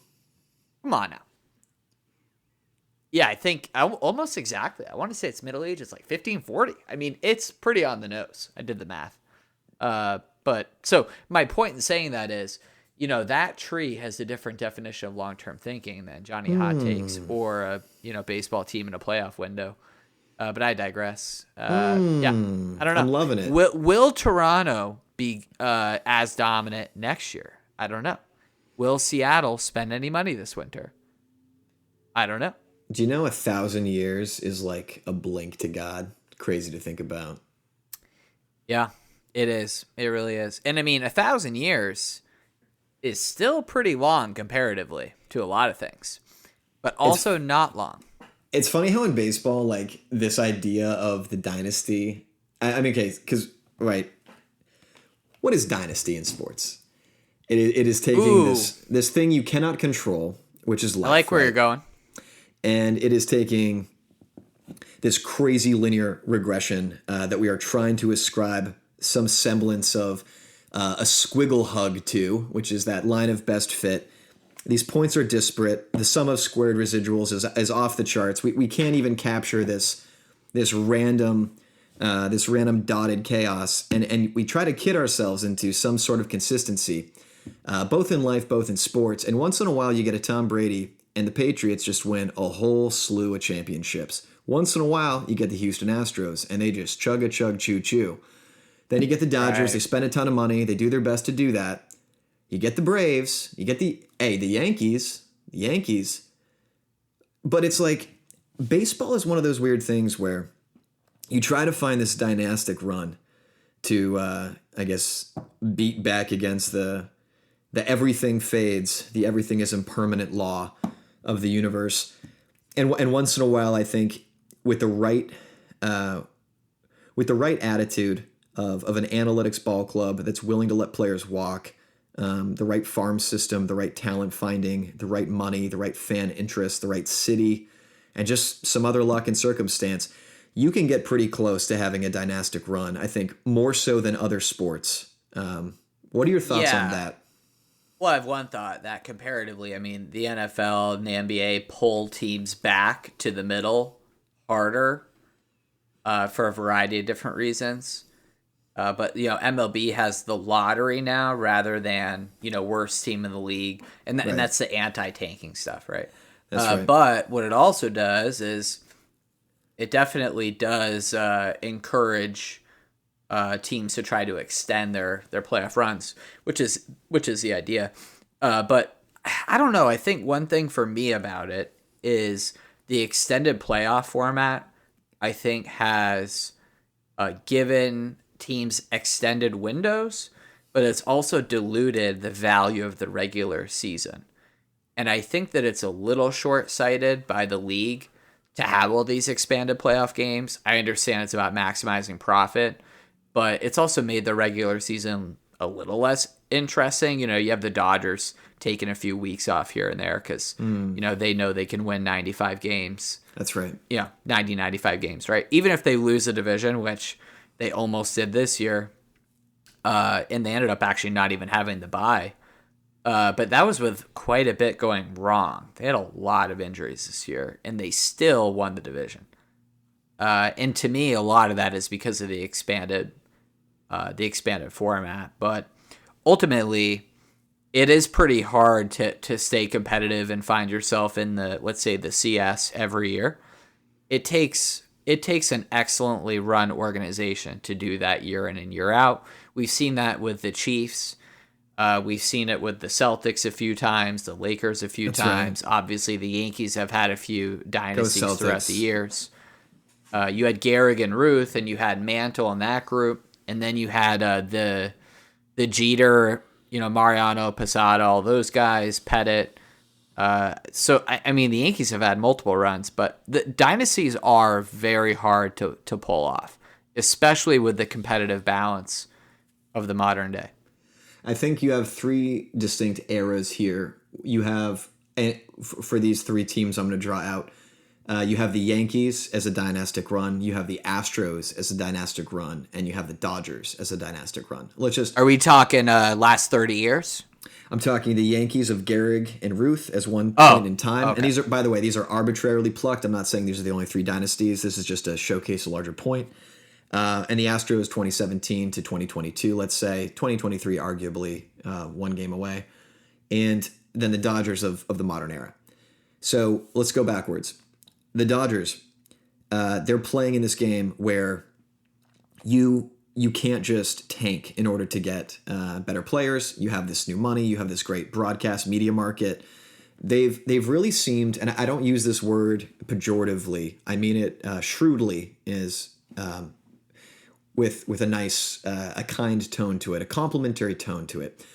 Come on now. Yeah, I think almost exactly. I want to say it's middle age. It's like 15, 40. I mean, it's pretty on the nose. I did the math. But so my point in saying that is, that tree has a different definition of long-term thinking than Johnny Hot Takes or a baseball team in a playoff window. But I digress. Yeah, I don't know. I'm loving it. Will Toronto be as dominant next year? I don't know. Will Seattle spend any money this winter? I don't know. Do you know 1,000 years is like a blink to God? Crazy to think about. Yeah, it is. It really is. And I mean, 1,000 years is still pretty long comparatively to a lot of things, but also not long. It's funny how in baseball, like this idea of the dynasty, I mean, okay, because, right, what is dynasty in sports? It is taking this thing you cannot control, which is life. I like where you're going. And it is taking this crazy linear regression that we are trying to ascribe some semblance of a squiggle hug to, which is that line of best fit. These points are disparate. The sum of squared residuals is off the charts. We can't even capture this random dotted chaos, and we try to kid ourselves into some sort of consistency, both in life, both in sports. And once in a while, you get a Tom Brady, and the Patriots just win a whole slew of championships. Once in a while, you get the Houston Astros, and they just chug, chew, chew. Then you get the Dodgers. Right. They spend a ton of money. They do their best to do that. You get the Braves. You get the Yankees. The Yankees. But it's like baseball is one of those weird things where you try to find this dynastic run to, I guess, beat back against the everything fades, the everything is impermanent law of the universe. And once in a while, I think with the right attitude of an analytics ball club that's willing to let players walk, the right farm system, the right talent finding, the right money, the right fan interest, the right city, and just some other luck and circumstance, you can get pretty close to having a dynastic run, I think, more so than other sports. What are your thoughts on that? Well, I have one thought that comparatively, I mean, the NFL and the NBA pull teams back to the middle harder for a variety of different reasons. But, MLB has the lottery now rather than, worst team in the league. And that's the anti-tanking stuff, right? That's right. But what it also does is it definitely does encourage teams to try to extend their playoff runs, which is the idea. But I don't know. I think one thing for me about it is the extended playoff format, I think, has given teams extended windows, but it's also diluted the value of the regular season. And I think that it's a little short-sighted by the league to have all these expanded playoff games. I understand it's about maximizing profit, but it's also made the regular season a little less interesting. You have the Dodgers taking a few weeks off here and there because, they know they can win 95 games. That's right. 95 games, right? Even if they lose a division, which they almost did this year, and they ended up actually not even having the bye. But that was with quite a bit going wrong. They had a lot of injuries this year, and they still won the division. And to me, a lot of that is because of the expanded format. But ultimately, it is pretty hard to stay competitive and find yourself in let's say the CS every year. It takes an excellently run organization to do that year in and year out. We've seen that with the Chiefs. We've seen it with the Celtics a few times, the Lakers a few times. Right. Obviously, the Yankees have had a few dynasties throughout the years. You had Gehrig and Ruth, and you had Mantle in that group, and then you had the Jeter, Mariano, Posada, all those guys, Pettit. So I mean, the Yankees have had multiple runs, but the dynasties are very hard to pull off, especially with the competitive balance of the modern day. I think you have three distinct eras here. You have, for these three teams I'm going to draw out, you have the Yankees as a dynastic run, you have the Astros as a dynastic run, and you have the Dodgers as a dynastic run. Are we talking last 30 years? I'm talking the Yankees of Gehrig and Ruth as one point in time. Okay. And these are, by the way, these are arbitrarily plucked. I'm not saying these are the only 3 dynasties. This is just to showcase a larger point. And the Astros 2017 to 2022, let's say. 2023 arguably 1 game away. And then the Dodgers of the modern era. So let's go backwards. The Dodgers, they're playing in this game where you can't just tank in order to get better players. You have this new money. You have this great broadcast media market. They've really seemed, and I don't use this word pejoratively. I mean it shrewdly, is with a nice, a kind tone to it, a complimentary tone to it.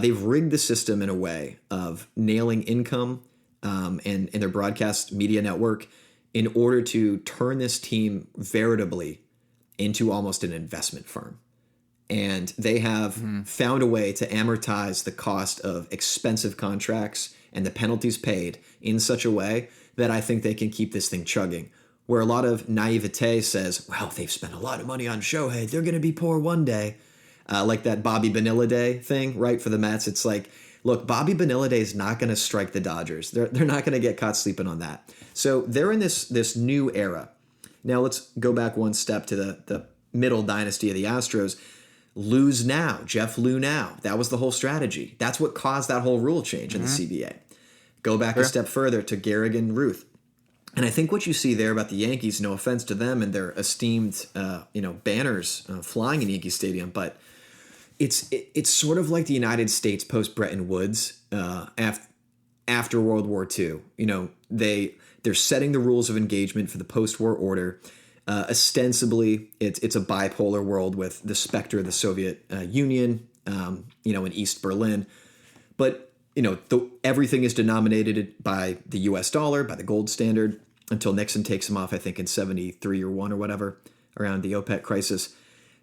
They've rigged the system in a way of nailing income and their broadcast media network in order to turn this team veritably into almost an investment firm. And they have found a way to amortize the cost of expensive contracts and the penalties paid in such a way that I think they can keep this thing chugging. Where a lot of naivete says, well, they've spent a lot of money on Shohei, they're going to be poor one day. Like that Bobby Bonilla Day thing, right, for the Mets. It's like, look, Bobby Bonilla Day is not going to strike the Dodgers. They're not going to get caught sleeping on that. So they're in this new era. Now let's go back one step to the middle dynasty of the Astros. Lose now, Jeff Lou now. That was the whole strategy. That's what caused that whole rule change in the CBA. Go back a step further to Gehrig and Ruth. And I think what you see there about the Yankees, no offense to them and their esteemed banners flying in Yankee Stadium, but it's sort of like the United States post Bretton Woods after World War II. They're setting the rules of engagement for the post-war order. Ostensibly, it's a bipolar world with the specter of the Soviet Union, in East Berlin. But, everything is denominated by the U.S. dollar, by the gold standard, until Nixon takes them off, I think, in 73 or 1 or whatever, around the OPEC crisis.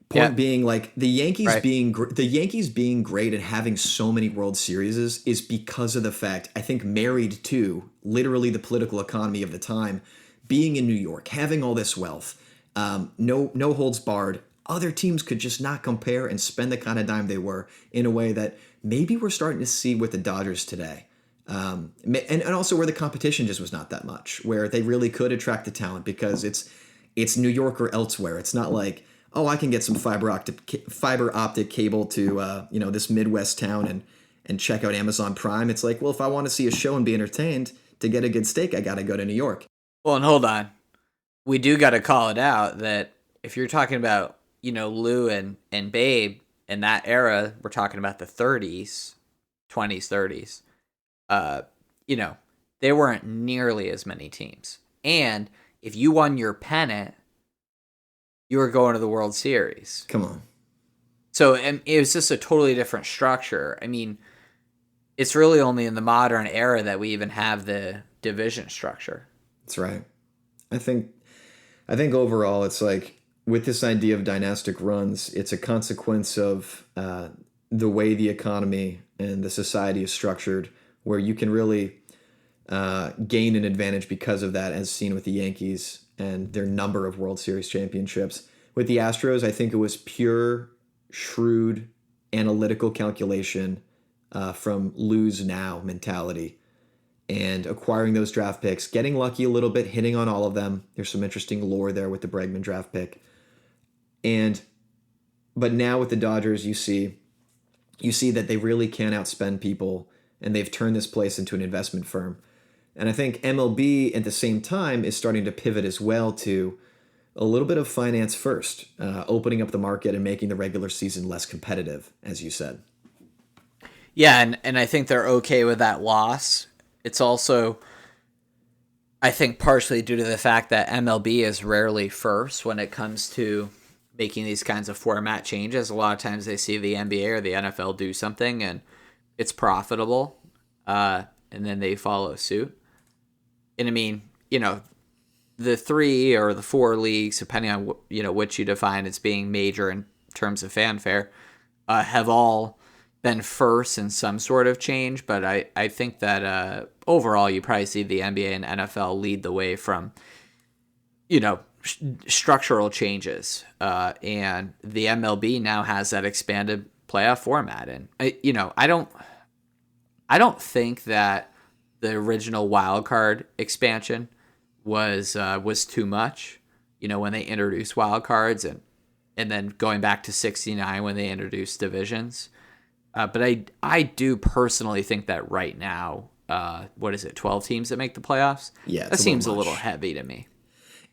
Point being, like, the Yankees being great and having so many World Series is because of the fact, I think, married to literally the political economy of the time, being in New York, having all this wealth, no holds barred. Other teams could just not compare and spend the kind of dime they were in a way that maybe we're starting to see with the Dodgers today. And also where the competition just was not that much, where they really could attract the talent because it's New York or elsewhere. It's not like, oh, I can get some fiber optic cable to this Midwest town and check out Amazon Prime. It's like, well, if I want to see a show and be entertained, to get a good steak, I got to go to New York. Well, and hold on. We do got to call it out that if you're talking about, Lou and Babe in that era, we're talking about the 30s, 20s, 30s. They weren't nearly as many teams. And if you won your pennant, you were going to the World Series. Come on. So it was just a totally different structure. I mean, it's really only in the modern era that we even have the division structure. That's right. I think overall it's like with this idea of dynastic runs, it's a consequence of the way the economy and the society is structured, where you can really gain an advantage because of that, as seen with the Yankees and their number of World Series championships. With the Astros, I think it was pure, shrewd, analytical calculation from lose now mentality and acquiring those draft picks, getting lucky a little bit, hitting on all of them. There's some interesting lore there with the Bregman draft pick. But now with the Dodgers, you see that they really can outspend people, and they've turned this place into an investment firm. And I think MLB at the same time is starting to pivot as well to a little bit of finance first, opening up the market and making the regular season less competitive, as you said. Yeah, and I think they're okay with that loss. It's also, I think, partially due to the fact that MLB is rarely first when it comes to making these kinds of format changes. A lot of times they see the NBA or the NFL do something and it's profitable, and then they follow suit. And I mean, the 3 or the 4 leagues, depending on which you define as being major in terms of fanfare, have all been first in some sort of change. But I think that overall you probably see the NBA and NFL lead the way from, structural changes. And the MLB now has that expanded playoff format. And, I don't think that the original wild card expansion was too much. When they introduced wild cards and then going back to 69 when they introduced divisions. But I do personally think that right now, 12 teams that make the playoffs? Yeah, that seems a little heavy to me.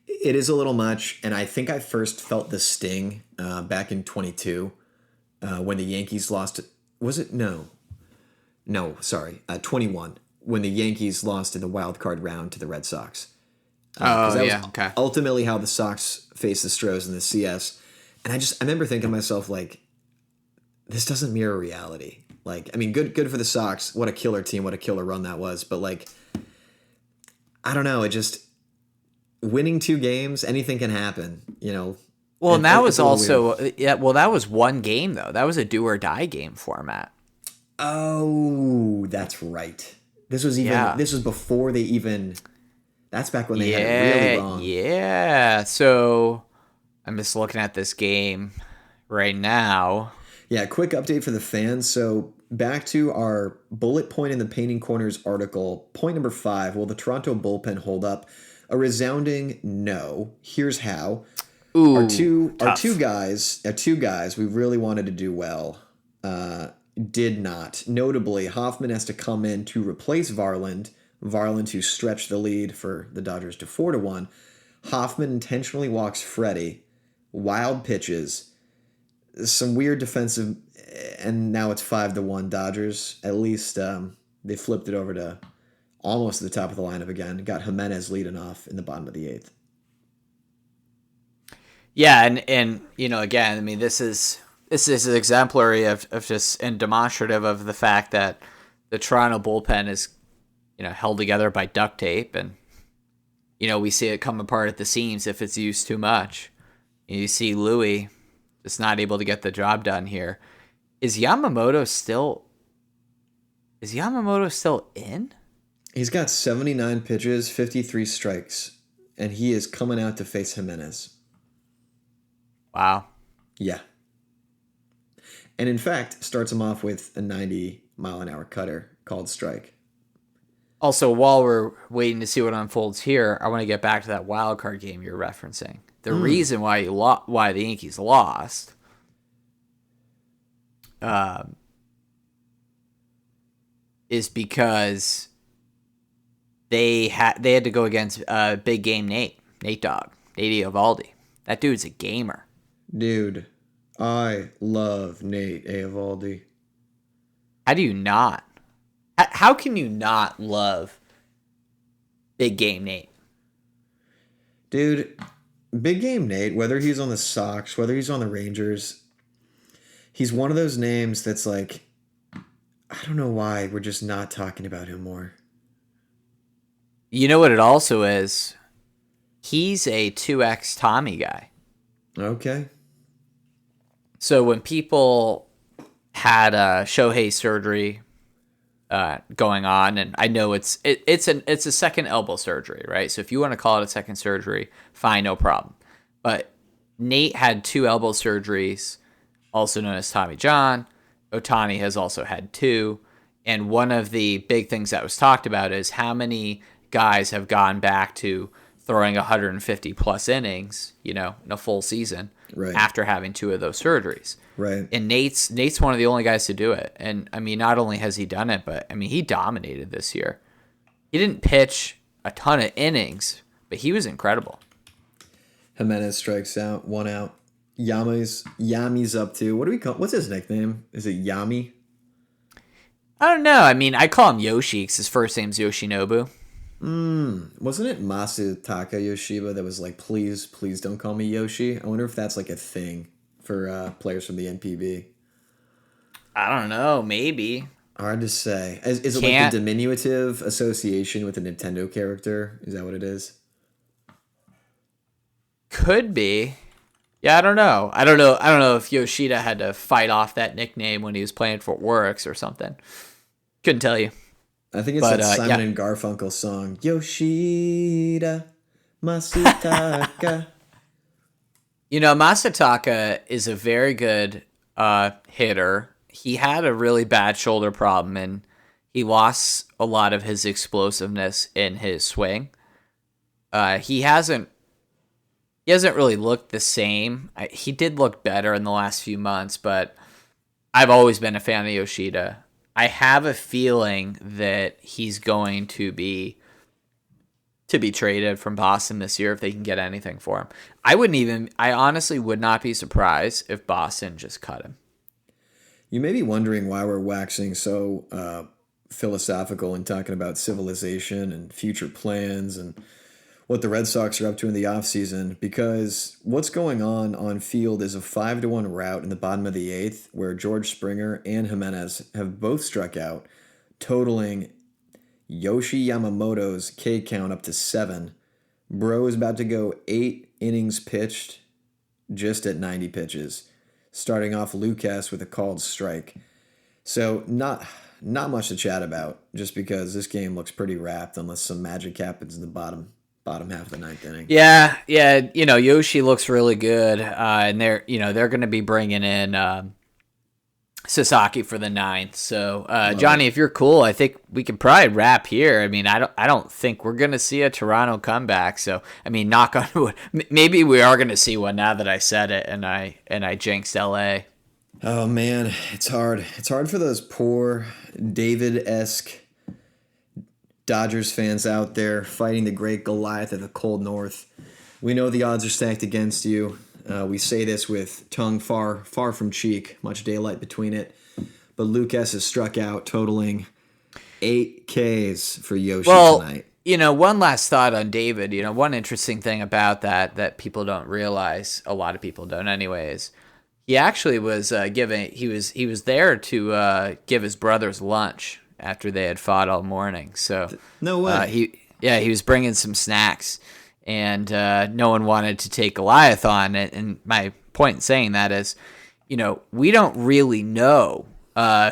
It is a little much, and I think I first felt the sting back in 22 when the Yankees lost. Was it? No, sorry, 21 when the Yankees lost in the wild card round to the Red Sox. Okay. Ultimately how the Sox faced the Stros in the CS. And I remember thinking to myself, like, this doesn't mirror reality. Like, I mean, good for the Sox. What a killer team. What a killer run that was. But, like, I don't know. It just, winning 2 games, anything can happen, Well, and that was also, that was one game, though. That was a do or die game format. Oh, that's right. This was before they even... That's back when they had it really wrong. Yeah. So I'm just looking at this game right now. Yeah, quick update for the fans. So back to our bullet point in the Painting Corners article. Point number 5, will the Toronto bullpen hold up? A resounding no. Here's how. Ooh, our two guys we really wanted to do well did not. Notably, Hoffman has to come in to replace Varland, who stretched the lead for the Dodgers to 4-1. Hoffman intentionally walks Freddie. Wild pitches. Some weird defensive, and now it's 5-1 Dodgers. At least they flipped it over to almost at the top of the lineup again. Got Hernandez leading off in the bottom of the 8th. Yeah, and again, I mean, this is exemplary of just and demonstrative of the fact that the Toronto bullpen is held together by duct tape, and we see it come apart at the seams if it's used too much. You see Louis just not able to get the job done here. Is Yamamoto still in? He's got 79 pitches, 53 strikes, and he is coming out to face Hernandez. Wow. Yeah. And in fact, starts him off with a 90-mile-an-hour cutter called strike. Also, while we're waiting to see what unfolds here, I want to get back to that wild card game you're referencing. The reason why the Yankees lost is because they had to go against big game Nate Dogg, Nate Eovaldi. That dude's a gamer. Dude, I love Nate Eovaldi. How do you not? How can you not love big game Nate? Dude, big game Nate, whether he's on the Sox, whether he's on the Rangers, he's one of those names that's like, I don't know why we're just not talking about him more. You know what it also is? He's a 2X Tommy guy. Okay. So when people had Shohei surgery going on, and I know it's a second elbow surgery, right? So if you want to call it a second surgery, fine, no problem. But Nate had 2 elbow surgeries, also known as Tommy John. Ohtani has also had 2. And one of the big things that was talked about is how many guys have gone back to throwing 150 plus innings, in a full season, right, after having 2 of those surgeries. Right. And Nate's one of the only guys to do it. And I mean, not only has he done it, but I mean, he dominated this year. He didn't pitch a ton of innings, but he was incredible. Hernandez strikes out, 1 out. Yami's up to, what do we call, what's his nickname? Is it Yami? I don't know. I mean, I call him Yoshi because his first name's Yoshinobu. Wasn't it Masataka Yoshiba that was like, please don't call me Yoshi? I wonder if that's like a thing for players from the NPB. I don't know. Maybe. Hard to say. Is it like a diminutive association with a Nintendo character? Is that what it is? Could be. Yeah, I don't know. I don't know if Yoshida had to fight off that nickname when he was playing for Works or something. Couldn't tell you. I think it's that Simon and Garfunkel song, Yoshida Masataka. Masataka is a very good hitter. He had a really bad shoulder problem, and he lost a lot of his explosiveness in his swing. He hasn't really looked the same. He did look better in the last few months, but I've always been a fan of Yoshida. I have a feeling that he's going to be traded from Boston this year if they can get anything for him. I honestly would not be surprised if Boston just cut him. You may be wondering why we're waxing so philosophical and talking about civilization and future plans and what the Red Sox are up to in the offseason, because what's going on field is a 5-1 rout in the bottom of the 8th where George Springer and Hernandez have both struck out, totaling Yoshi Yamamoto's K count up to 7. Bro is about to go 8 innings pitched just at 90 pitches, starting off Lucas with a called strike. So not much to chat about, just because this game looks pretty wrapped unless some magic happens in the bottom half of the 9th inning. Yeah. Yoshi looks really good, and they're going to be bringing in Sasaki for the 9th. So, Johnny, if you're cool, I think we can probably wrap here. I mean, I don't think we're going to see a Toronto comeback. So, I mean, knock on wood. Maybe we are going to see one now that I said it and I jinxed LA. Oh man, it's hard. It's hard for those poor David-esque Dodgers fans out there fighting the great Goliath of the cold north. We know the odds are stacked against you. We say this with tongue far from cheek, much daylight between it. But Lucas has struck out, totaling 8 Ks for Yoshi tonight. One last thought on David. One interesting thing about that people don't realize, a lot of people don't anyways, he actually was he was there to give his brothers lunch after they had fought all morning. So no way. He was bringing some snacks, and no one wanted to take Goliath on it. And my point in saying that is, we don't really know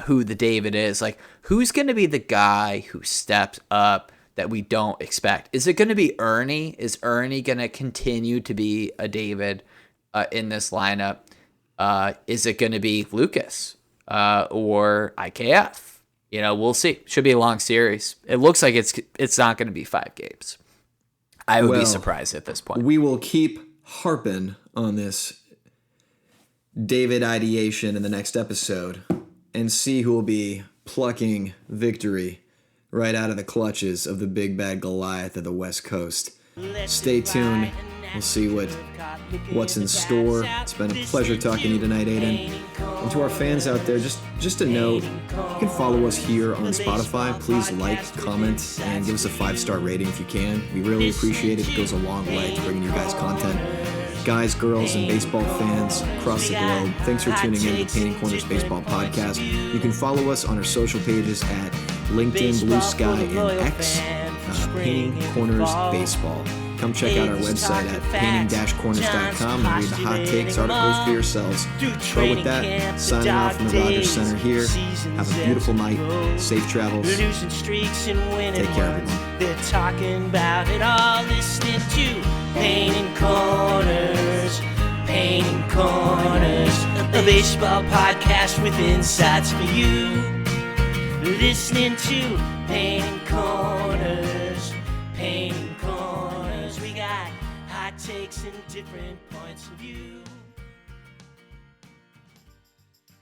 who the David is. Like, who's going to be the guy who steps up that we don't expect? Is it going to be Ernie? Is Ernie going to continue to be a David in this lineup? Is it going to be Lucas or IKF? We'll see. Should be a long series. It looks like it's not going to be 5 games. I would be surprised at this point. We will keep harping on this David ideation in the next episode and see who will be plucking victory right out of the clutches of the big bad Goliath of the West Coast. Stay tuned. We'll see what's in store. It's been a pleasure talking to you tonight, Aidan. And to our fans out there, just a note, you can follow us here on Spotify. Please like, comment, and give us a 5-star rating if you can. We really appreciate it. It goes a long way to bringing you guys content. Guys, girls, and baseball fans across the globe, thanks for tuning in to the Painting Corners Baseball Podcast. You can follow us on our social pages at LinkedIn, Blue Sky, and X, Painting Corners Baseball. Come check out our website at painting-corners.com and read the hot takes articles for yourselves. But with that, signing off from the Rogers Center here. Have a beautiful night. Safe travels. Take care, everyone. They're talking about it all, listening to Painting Corners, Painting Corners, a baseball podcast with insights for you. Listening to Painting Corners, Painting Corners. We got hot takes and different points of view.